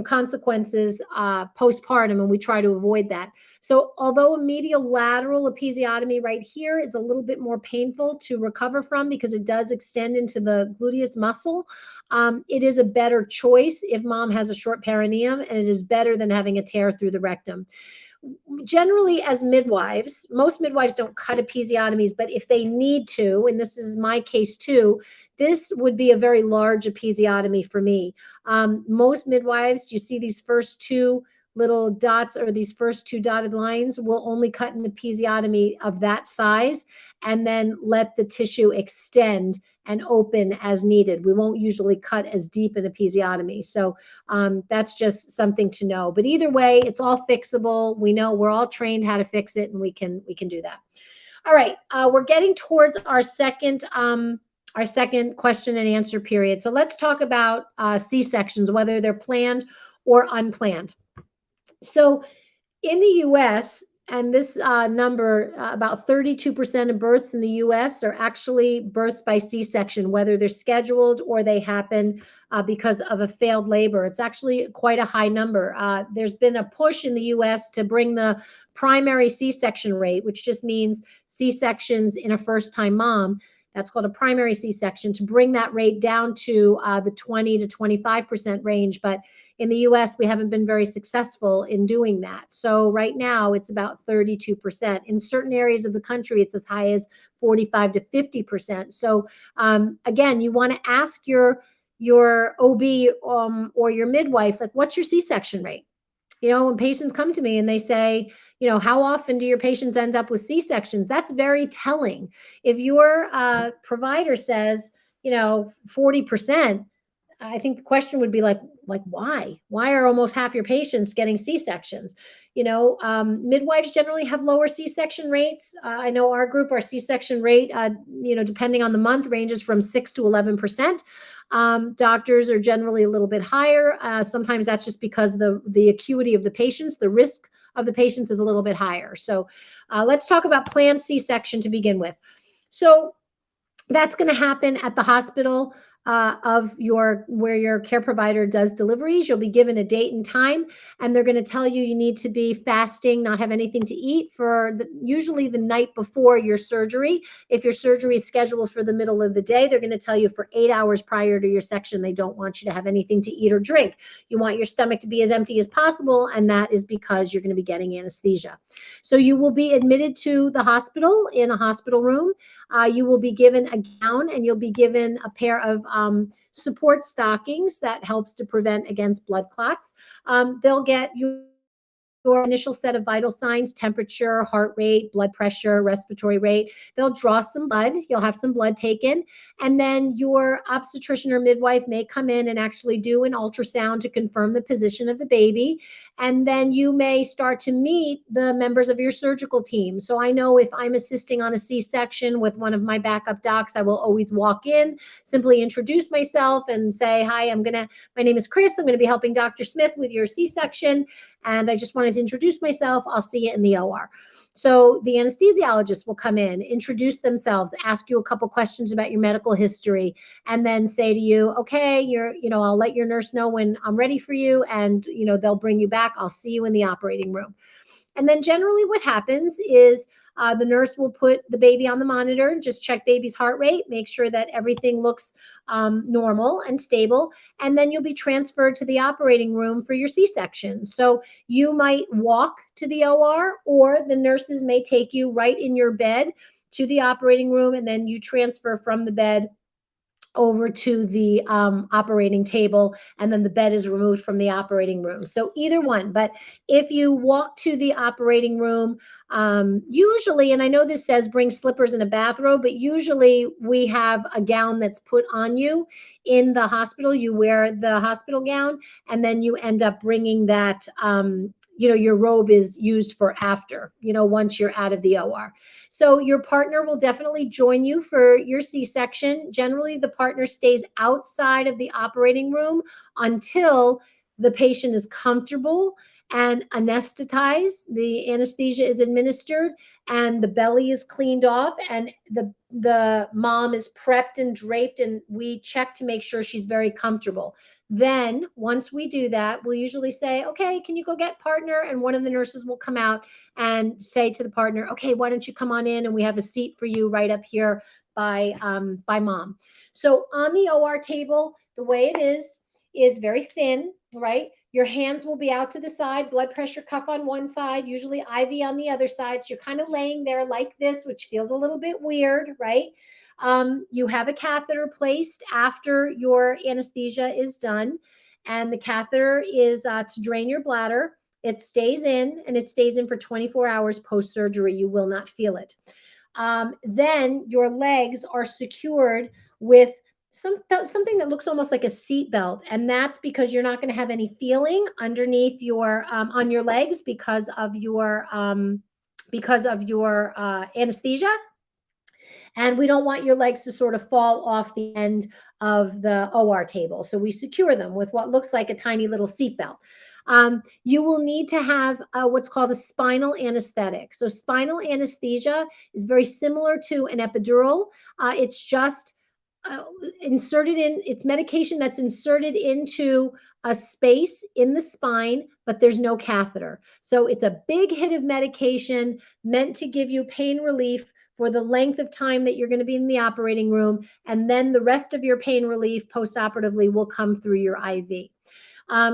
consequences postpartum, and we try to avoid that. So although a medial lateral episiotomy right here is a little bit more painful to recover from because it does extend into the gluteus muscle, it is a better choice if mom has a short perineum, and it is better than having a tear through the rectum. Generally, as midwives, most midwives don't cut episiotomies, but if they need to, and this is my case too, this would be a very large episiotomy for me. Most midwives, you see these first two little dots or these first two dotted lines, we'll only cut an episiotomy of that size and then let the tissue extend and open as needed. We won't usually cut as deep an episiotomy. So that's just something to know. But either way, it's all fixable. We know we're all trained how to fix it, and we can do that. All right, we're getting towards our second question and answer period. So let's talk about C-sections, whether they're planned or unplanned. So in the US, and this number, about 32% of births in the US are actually births by C-section, whether they're scheduled or they happen because of a failed labor. It's actually quite a high number. There's been a push in the US to bring the primary C-section rate, which just means C-sections in a first-time mom. That's called a primary C-section, to bring that rate down to the 20 to 25% range. But in the US, we haven't been very successful in doing that. So right now, it's about 32%. In certain areas of the country, it's as high as 45 to 50%. So again, you want to ask your OB or your midwife, like, what's your C-section rate? When patients come to me and they say, how often do your patients end up with C-sections? That's very telling. If your provider says, 40%, I think the question would be like why? Why are almost half your patients getting C-sections? Midwives generally have lower C-section rates. I know our group, our C-section rate, depending on the month, ranges from 6 to 11%. Doctors are generally a little bit higher. Sometimes that's just because the acuity of the patients, the risk of the patients is a little bit higher. So let's talk about planned C-section to begin with. So that's going to happen at the hospital where your care provider does deliveries. You'll be given a date and time, and they're going to tell you need to be fasting, not have anything to eat for usually the night before your surgery. If your surgery is scheduled for the middle of the day, they're going to tell you for 8 hours prior to your section, they don't want you to have anything to eat or drink. You want your stomach to be as empty as possible, and that is because you're going to be getting anesthesia. So you will be admitted to the hospital in a hospital room. You will be given a gown, and you'll be given a pair of support stockings that helps to prevent against blood clots. They'll get your initial set of vital signs: temperature, heart rate, blood pressure, respiratory rate. They'll draw some blood. You'll have some blood taken. And then your obstetrician or midwife may come in and actually do an ultrasound to confirm the position of the baby. And then you may start to meet the members of your surgical team. So I know if I'm assisting on a C-section with one of my backup docs, I will always walk in, simply introduce myself and say, hi, my name is Chris. I'm going to be helping Dr. Smith with your C-section. And I just wanted to introduce myself. I'll see you in the OR. So the anesthesiologist will come in, introduce themselves, ask you a couple questions about your medical history, and then say to you, okay, I'll let your nurse know when I'm ready for you, and they'll bring you back. I'll see you in the operating room. And then generally what happens is the nurse will put the baby on the monitor, just check baby's heart rate, make sure that everything looks normal and stable. And then you'll be transferred to the operating room for your C-section. So you might walk to the OR, or the nurses may take you right in your bed to the operating room, and then you transfer from the bed over to the operating table, and then the bed is removed from the operating room. So either one. But if you walk to the operating room, usually, and I know this says bring slippers and a bathrobe, but usually we have a gown that's put on you in the hospital. You wear the hospital gown, and then you end up bringing that your robe is used for after, once you're out of the OR. So your partner will definitely join you for your C-section. Generally, the partner stays outside of the operating room until the patient is comfortable and anesthetized. The anesthesia is administered and the belly is cleaned off, and the mom is prepped and draped, and we check to make sure she's very comfortable. Then once we do that, we'll usually say, okay, can you go get partner? And one of the nurses will come out and say to the partner, okay, why don't you come on in, and we have a seat for you right up here by mom. So on the OR table, the way it is very thin, right? Your hands will be out to the side, blood pressure cuff on one side, usually IV on the other side. So you're kind of laying there like this, which feels a little bit weird, right? You have a catheter placed after your anesthesia is done, and the catheter is to drain your bladder. It stays in, and it stays in for 24 hours post-surgery. You will not feel it. Then your legs are secured with something that looks almost like a seat belt, and that's because you're not going to have any feeling underneath your on your legs because of your anesthesia. And we don't want your legs to sort of fall off the end of the OR table. So we secure them with what looks like a tiny little seatbelt. You will need to have what's called a spinal anesthetic. So spinal anesthesia is very similar to an epidural. It's just inserted in, it's medication that's inserted into a space in the spine, but there's no catheter. So it's a big hit of medication meant to give you pain relief for the length of time that you're going to be in the operating room. And then the rest of your pain relief postoperatively will come through your IV.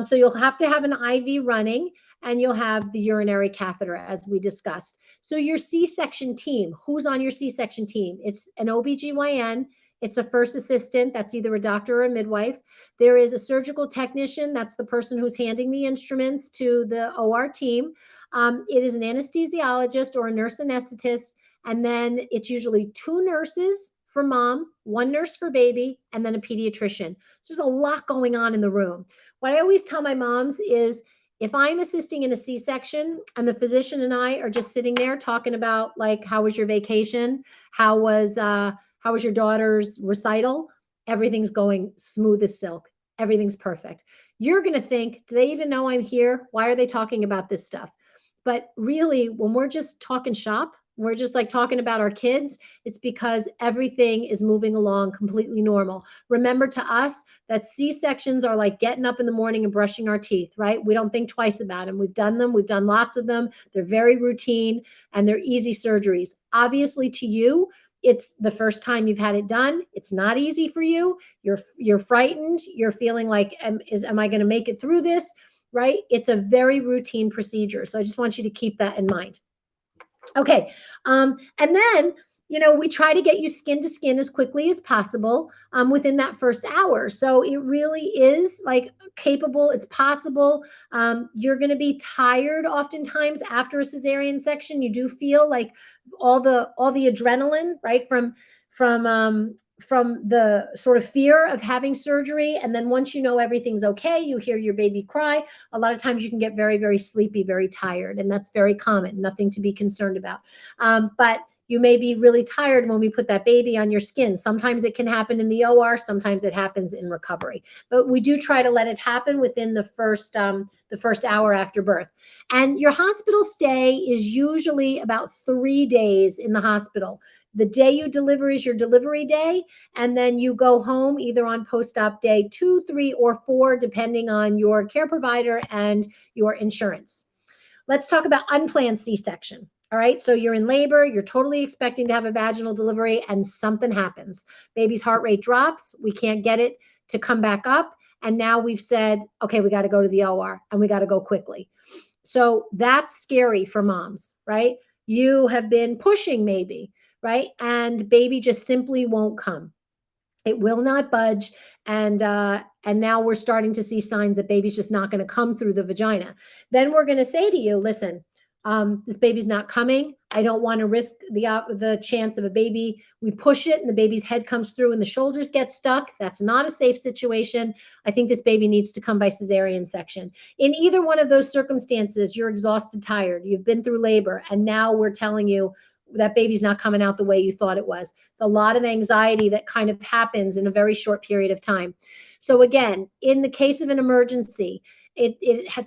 So you'll have to have an IV running, and you'll have the urinary catheter, as we discussed. So your C-section team, who's on your C-section team? It's an OBGYN. It's a first assistant. That's either a doctor or a midwife. There is a surgical technician. That's the person who's handing the instruments to the OR team. It is an anesthesiologist or a nurse anesthetist. And then it's usually 2 nurses for mom, 1 nurse for baby, and then a pediatrician. So there's a lot going on in the room. What I always tell my moms is, if I'm assisting in a C-section and the physician and I are just sitting there talking about, like, how was your vacation? How was your daughter's recital? Everything's going smooth as silk. Everything's perfect. You're going to think, do they even know I'm here? Why are they talking about this stuff? But really, when we're just talking shop, we're just like talking about our kids, it's because everything is moving along completely normal. Remember, to us, that C-sections are like getting up in the morning and brushing our teeth, right? We don't think twice about them. We've done them. We've done lots of them. They're very routine, and they're easy surgeries. Obviously, to you, it's the first time you've had it done. It's not easy for you. You're frightened. You're feeling like, am I going to make it through this? Right? It's a very routine procedure. So I just want you to keep that in mind. Okay. And then, we try to get you skin to skin as quickly as possible within that first hour. So it really is like capable. It's possible. You're going to be tired oftentimes after a cesarean section. You do feel like all the adrenaline, right? From the sort of fear of having surgery. And then once you know everything's okay, you hear your baby cry. A lot of times you can get very, very sleepy, very tired. And that's very common, nothing to be concerned about. But you may be really tired when we put that baby on your skin. Sometimes it can happen in the OR, sometimes it happens in recovery. But we do try to let it happen within the first hour after birth. And your hospital stay is usually about 3 days in the hospital. The day you deliver is your delivery day, and then you go home either on post-op day 2, 3, or 4, depending on your care provider and your insurance. Let's talk about unplanned C-section. All right. So you're in labor, you're totally expecting to have a vaginal delivery, and something happens. Baby's heart rate drops. We can't get it to come back up. And now we've said, okay, we got to go to the OR, and we got to go quickly. So that's scary for moms, right? You have been pushing maybe, right? And baby just simply won't come. It will not budge. And now we're starting to see signs that baby's just not going to come through the vagina. Then we're going to say to you, listen, this baby's not coming. I don't want to risk the chance of a baby. We push it and the baby's head comes through and the shoulders get stuck. That's not a safe situation. I think this baby needs to come by cesarean section. In either one of those circumstances, you're exhausted, tired, you've been through labor, and now we're telling you that baby's not coming out the way you thought it was. It's a lot of anxiety that kind of happens in a very short period of time. So again, in the case of an emergency,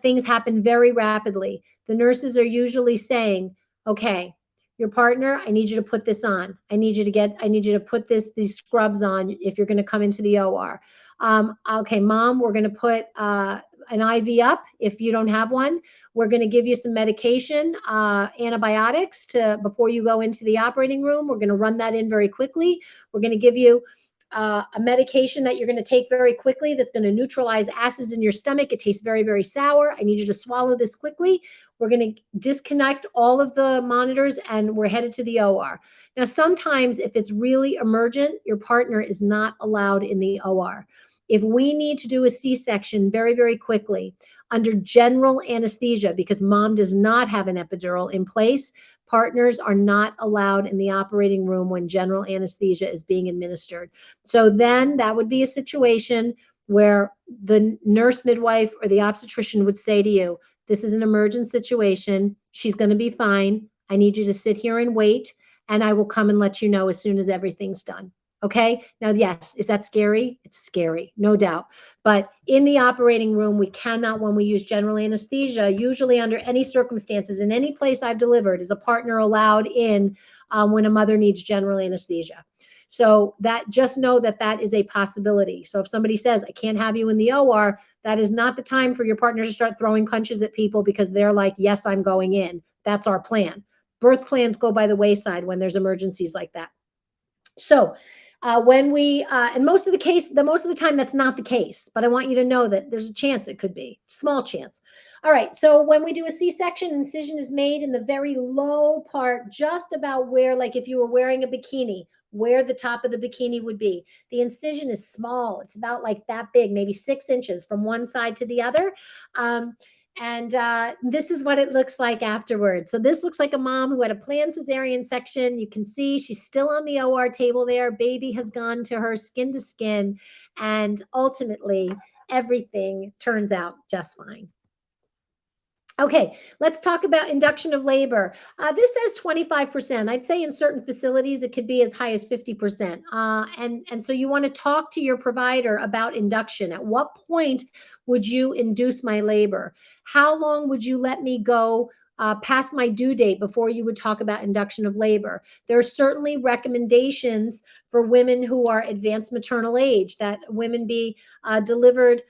things happen very rapidly. The nurses are usually saying, okay, your partner, I need you to put this on. I need you to put these scrubs on if you're going to come into the OR. Okay, mom, we're going to put an IV up if you don't have one. We're going to give you some medication, antibiotics before you go into the operating room. We're going to run that in very quickly. We're going to give you a medication that you're going to take very quickly that's going to neutralize acids in your stomach. It tastes very, very sour. I need you to swallow this quickly. We're going to disconnect all of the monitors and we're headed to the OR. Now, sometimes if it's really emergent, your partner is not allowed in the OR. if we need to do a C-section very, very quickly under general anesthesia, because mom does not have an epidural in place, partners are not allowed in the operating room when general anesthesia is being administered. So then that would be a situation where the nurse midwife or the obstetrician would say to you, this is an emergent situation. She's going to be fine. I need you to sit here and wait, and I will come and let you know as soon as everything's done. Okay. Now, yes, is that scary? It's scary, no doubt. But in the operating room, we cannot, when we use general anesthesia, usually under any circumstances, in any place I've delivered, is a partner allowed in when a mother needs general anesthesia. So that, just know that that is a possibility. So if somebody says, I can't have you in the OR, that is not the time for your partner to start throwing punches at people because they're like, yes, I'm going in. That's our plan. Birth plans go by the wayside when there's emergencies like that. So when we and most of the time that's not the case, but I want you to know that there's a chance it could be, small chance. All right, so when we do a C-section, incision is made in the very low part, just about where, like if you were wearing a bikini, where the top of the bikini would be. The incision is small. It's about like that big, maybe 6 inches from one side to the other. And this is what it looks like afterwards. So this looks like a mom who had a planned cesarean section. You can see she's still on the OR table there. Baby has gone to her skin to skin. And ultimately, everything turns out just fine. Okay, let's talk about induction of labor. This says 25%. I'd say in certain facilities, it could be as high as 50%. And so you want to talk to your provider about induction. At what point would you induce my labor? How long would you let me go past my due date before you would talk about induction of labor? There are certainly recommendations for women who are advanced maternal age, that women be delivered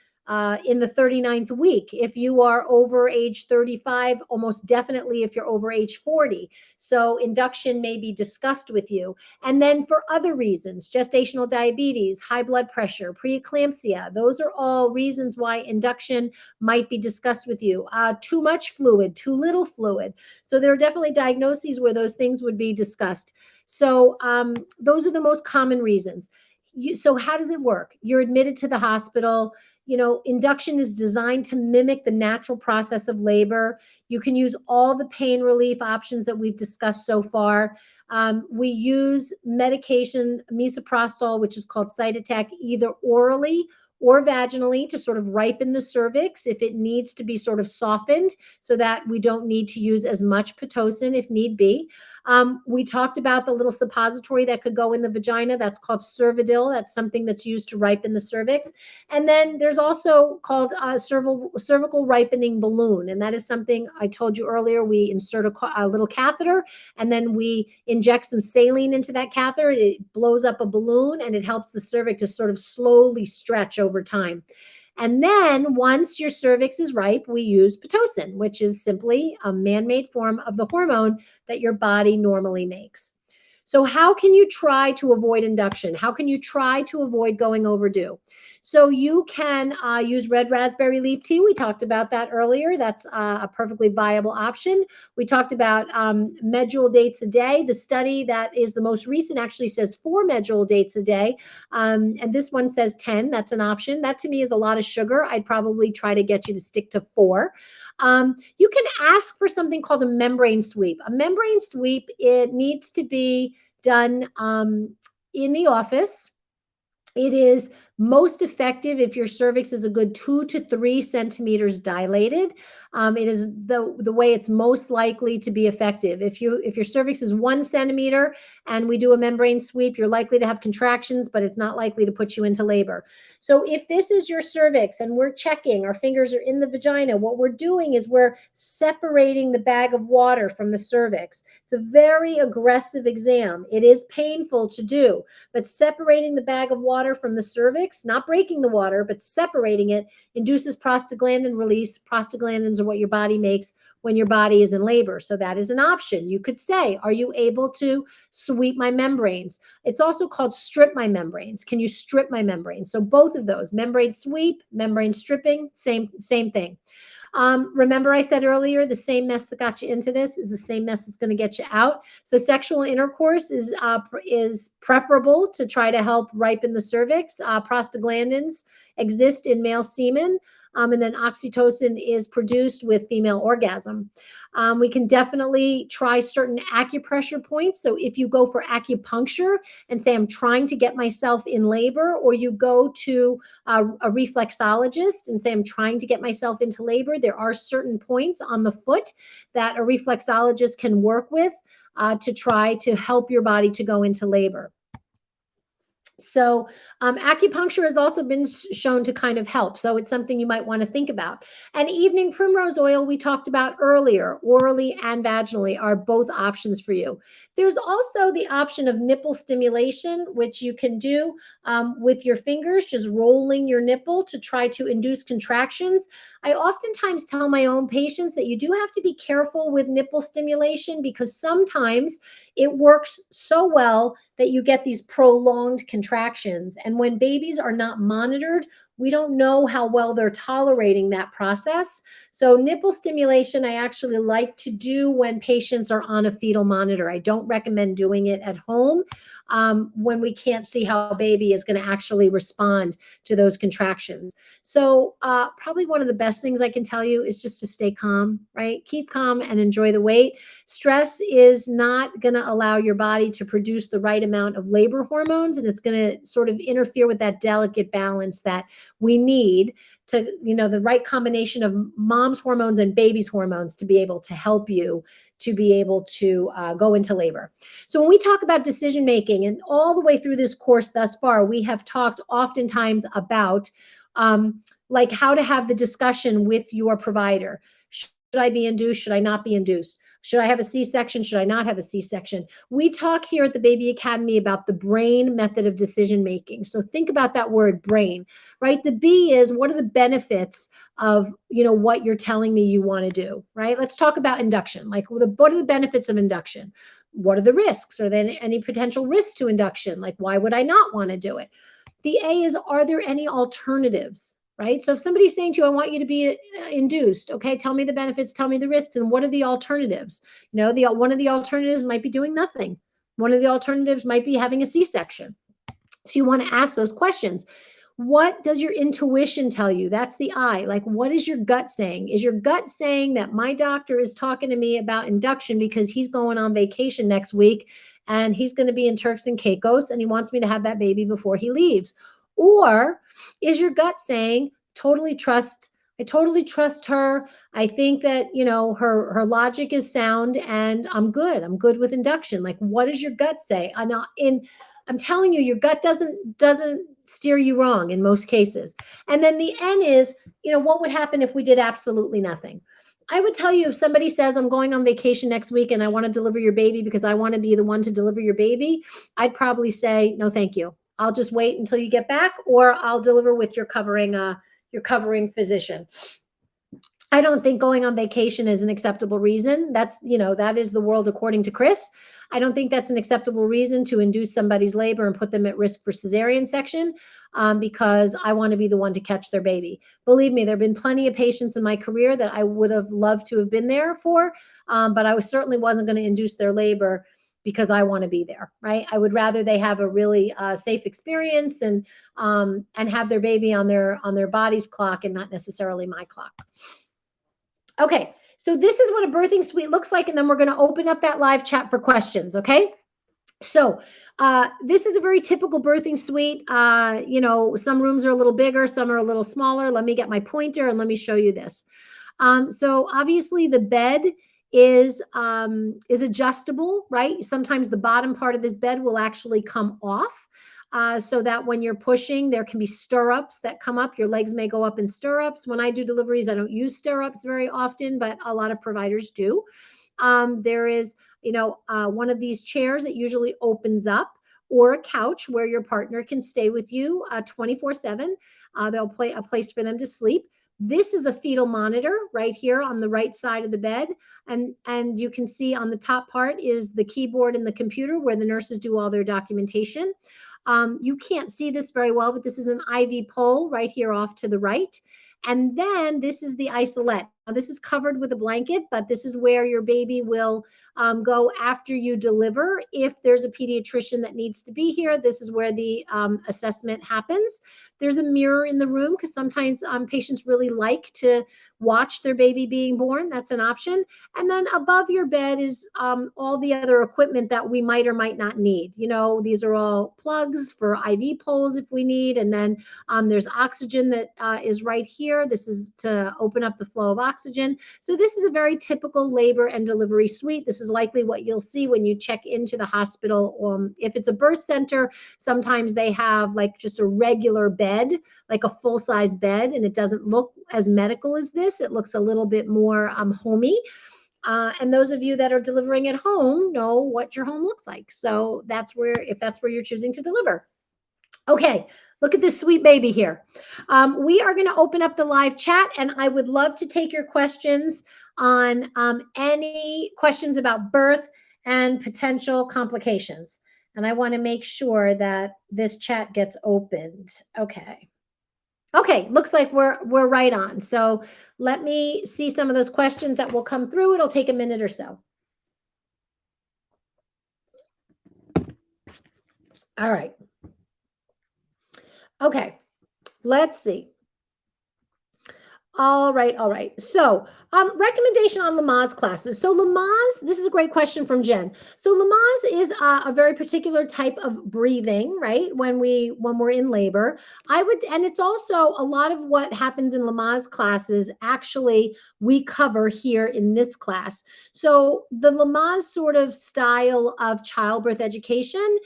in the 39th week. If you are over age 35, almost definitely if you're over age 40. So induction may be discussed with you. And then for other reasons, gestational diabetes, high blood pressure, preeclampsia, those are all reasons why induction might be discussed with you. Too much fluid, too little fluid. So there are definitely diagnoses where those things would be discussed. So those are the most common reasons. So how does it work? You're admitted to the hospital. You know, induction is designed to mimic the natural process of labor. You can use all the pain relief options that we've discussed so far. We use medication, misoprostol, which is called Cytotec, either orally or vaginally to sort of ripen the cervix if it needs to be sort of softened so that we don't need to use as much Pitocin if need be. We talked about the little suppository that could go in the vagina. That's called Cervidil. That's something that's used to ripen the cervix. And then there's also called cervical ripening balloon. And that is something I told you earlier. We insert a little catheter and then we inject some saline into that catheter. It blows up a balloon and it helps the cervix to sort of slowly stretch over time. And then once your cervix is ripe, we use Pitocin, which is simply a man-made form of the hormone that your body normally makes. So how can you try to avoid induction? How can you try to avoid going overdue? So you can use red raspberry leaf tea. We talked about that earlier. That's a perfectly viable option. We talked about medjool dates a day. The study that is the most recent actually says 4 medjool dates a day. And this one says 10. That's an option. That to me is a lot of sugar. I'd probably try to get you to stick to 4. You can ask for something called a membrane sweep. A membrane sweep, it needs to be done in the office. It is most effective if your cervix is a good 2 to 3 centimeters dilated. It is the way it's most likely to be effective. If your cervix is 1 centimeter and we do a membrane sweep, you're likely to have contractions, but it's not likely to put you into labor. So if this is your cervix and we're checking, our fingers are in the vagina, what we're doing is we're separating the bag of water from the cervix. It's a very aggressive exam. It is painful to do, but separating the bag of water from the cervix, not breaking the water, but separating it, induces prostaglandin release. Prostaglandins are what your body makes when your body is in labor. So that is an option. You could say, are you able to sweep my membranes? It's also called strip my membranes. Can you strip my membranes? So both of those, membrane sweep, membrane stripping, same thing. Remember, I said earlier, the same mess that got you into this is the same mess that's going to get you out. So, sexual intercourse is preferable to try to help ripen the cervix. Prostaglandins exist in male semen. And then oxytocin is produced with female orgasm. We can definitely try certain acupressure points. So if you go for acupuncture and say, I'm trying to get myself in labor, or you go to a reflexologist and say, I'm trying to get myself into labor, there are certain points on the foot that a reflexologist can work with to try to help your body to go into labor. So acupuncture has also been shown to kind of help. So it's something you might want to think about. And evening primrose oil, we talked about earlier, orally and vaginally are both options for you. There's also the option of nipple stimulation, which you can do with your fingers, just rolling your nipple to try to induce contractions. I oftentimes tell my own patients that you do have to be careful with nipple stimulation because sometimes it works so well that you get these prolonged contractions. And when babies are not monitored, we don't know how well they're tolerating that process. So nipple stimulation, I actually like to do when patients are on a fetal monitor. I don't recommend doing it at home when we can't see how a baby is going to actually respond to those contractions. So probably one of the best things I can tell you is just to stay calm, right? Keep calm and enjoy the wait. Stress is not going to allow your body to produce the right amount of labor hormones, and it's going to sort of interfere with that delicate balance that we need to, the right combination of mom's hormones and baby's hormones to be able to help you to be able to go into labor. So when we talk about decision making, and all the way through this course thus far, we have talked oftentimes about like how to have the discussion with your provider. Should I be induced? Should I not be induced? Should I have a C-section? Should I not have a C-section? We talk here at the Baby Academy about the brain method of decision making. So think about that word brain, right? The B is, what are the benefits of, what you're telling me you want to do, right? Let's talk about induction. Like, what are the benefits of induction? What are the risks? Are there any potential risks to induction? Like, why would I not want to do it? The A is, are there any alternatives? Right? So if somebody's saying to you, I want you to be induced, okay, tell me the benefits, tell me the risks, and what are the alternatives? One of the alternatives might be doing nothing. One of the alternatives might be having a C-section. So you want to ask those questions. What does your intuition tell you? That's the I. Like, what is your gut saying? Is your gut saying that my doctor is talking to me about induction because he's going on vacation next week and he's going to be in Turks and Caicos and he wants me to have that baby before he leaves? Or is your gut saying, I totally trust her. I think that, her logic is sound and I'm good. I'm good with induction. Like, what does your gut say? I'm telling you, your gut doesn't steer you wrong in most cases. And then the N is, what would happen if we did absolutely nothing? I would tell you, if somebody says, I'm going on vacation next week and I want to deliver your baby because I want to be the one to deliver your baby, I'd probably say, no, thank you. I'll just wait until you get back, or I'll deliver with your covering physician. I don't think going on vacation is an acceptable reason. That is the world according to Chris. I don't think that's an acceptable reason to induce somebody's labor and put them at risk for cesarean section because I want to be the one to catch their baby. Believe me, there have been plenty of patients in my career that I would have loved to have been there for, but I certainly wasn't going to induce their labor because I want to be there, right? I would rather they have a really safe experience and have their baby on their body's clock and not necessarily my clock. Okay, so this is what a birthing suite looks like, and then we're going to open up that live chat for questions, okay? So this is a very typical birthing suite. Some rooms are a little bigger, some are a little smaller. Let me get my pointer and let me show you this. So obviously the bed is adjustable, right? Sometimes the bottom part of this bed will actually come off. So that when you're pushing, there can be stirrups that come up. Your legs may go up in stirrups. When I do deliveries, I don't use stirrups very often, but a lot of providers do. There is, one of these chairs that usually opens up, or a couch where your partner can stay with you 24/7. They'll play a place for them to sleep. This is a fetal monitor right here on the right side of the bed. And you can see on the top part is the keyboard and the computer where the nurses do all their documentation. You can't see this very well, but this is an IV pole right here off to the right. And then this is the isolette. this is covered with a blanket, but this is where your baby will go after you deliver. If there's a pediatrician that needs to be here, this is where the assessment happens. There's a mirror in the room because sometimes patients really like to watch their baby being born. That's an option. And then above your bed is all the other equipment that we might or might not need. You know, these are all plugs for IV poles if we need. And then there's oxygen that is right here. This is to open up the flow of oxygen. So this is a very typical labor and delivery suite. This is likely what you'll see when you check into the hospital. If it's a birth center, sometimes they have like just a regular bed, like a full-size bed, and it doesn't look as medical as this. It looks a little bit more homey. And those of you that are delivering at home know what your home looks like. So that's where, if that's where you're choosing to deliver. Okay, look at this sweet baby here. We are going to open up the live chat, and I would love to take your questions on any questions about birth and potential complications. And I want to make sure that this chat gets opened. Okay. Okay, looks like we're right on. So let me see some of those questions that will come through. It'll take a minute or so. All right. Okay, let's see. All right, all right. So, recommendation on Lamaze classes. So Lamaze, this is a great question from Jen. So Lamaze is a very particular type of breathing, right? When we're in labor, and it's also a lot of what happens in Lamaze classes. Actually, we cover here in this class. So the Lamaze sort of style of childbirth education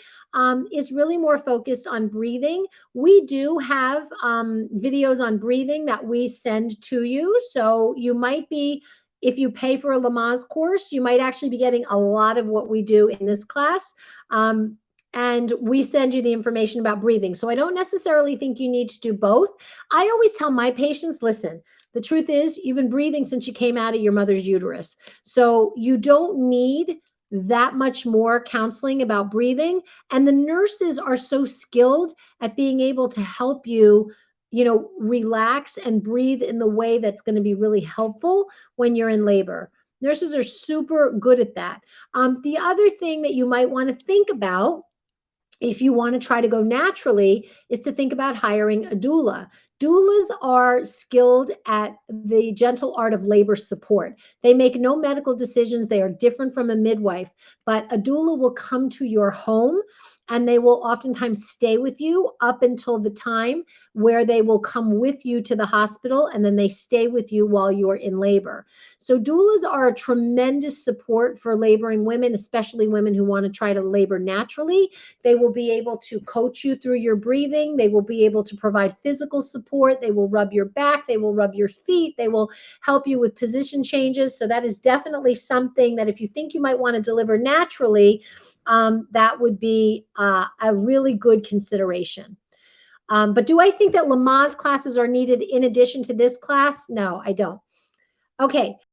is really more focused on breathing. We do have videos on breathing that we send to you. So you might be, if you pay for a Lamaze course, you might actually be getting a lot of what we do in this class. And we send you the information about breathing. So I don't necessarily think you need to do both. I always tell my patients, listen, the truth is you've been breathing since you came out of your mother's uterus. So you don't need that much more counseling about breathing. And the nurses are so skilled at being able to help you, relax and breathe in the way that's going to be really helpful when you're in labor. Nurses are super good at that. The other thing that you might want to think about, if you want to try to go naturally, is to think about hiring a doula. Doulas are skilled at the gentle art of labor support. They make no medical decisions. They are different from a midwife, but a doula will come to your home and they will oftentimes stay with you up until the time where they will come with you to the hospital, and then they stay with you while you're in labor. So doulas are a tremendous support for laboring women, especially women who want to try to labor naturally. They will be able to coach you through your breathing. They will be able to provide physical support. They will rub your back. They will rub your feet. They will help you with position changes. So that is definitely something that if you think you might want to deliver naturally, that would be a really good consideration. But do I think that Lamaze classes are needed in addition to this class? No, I don't. Okay.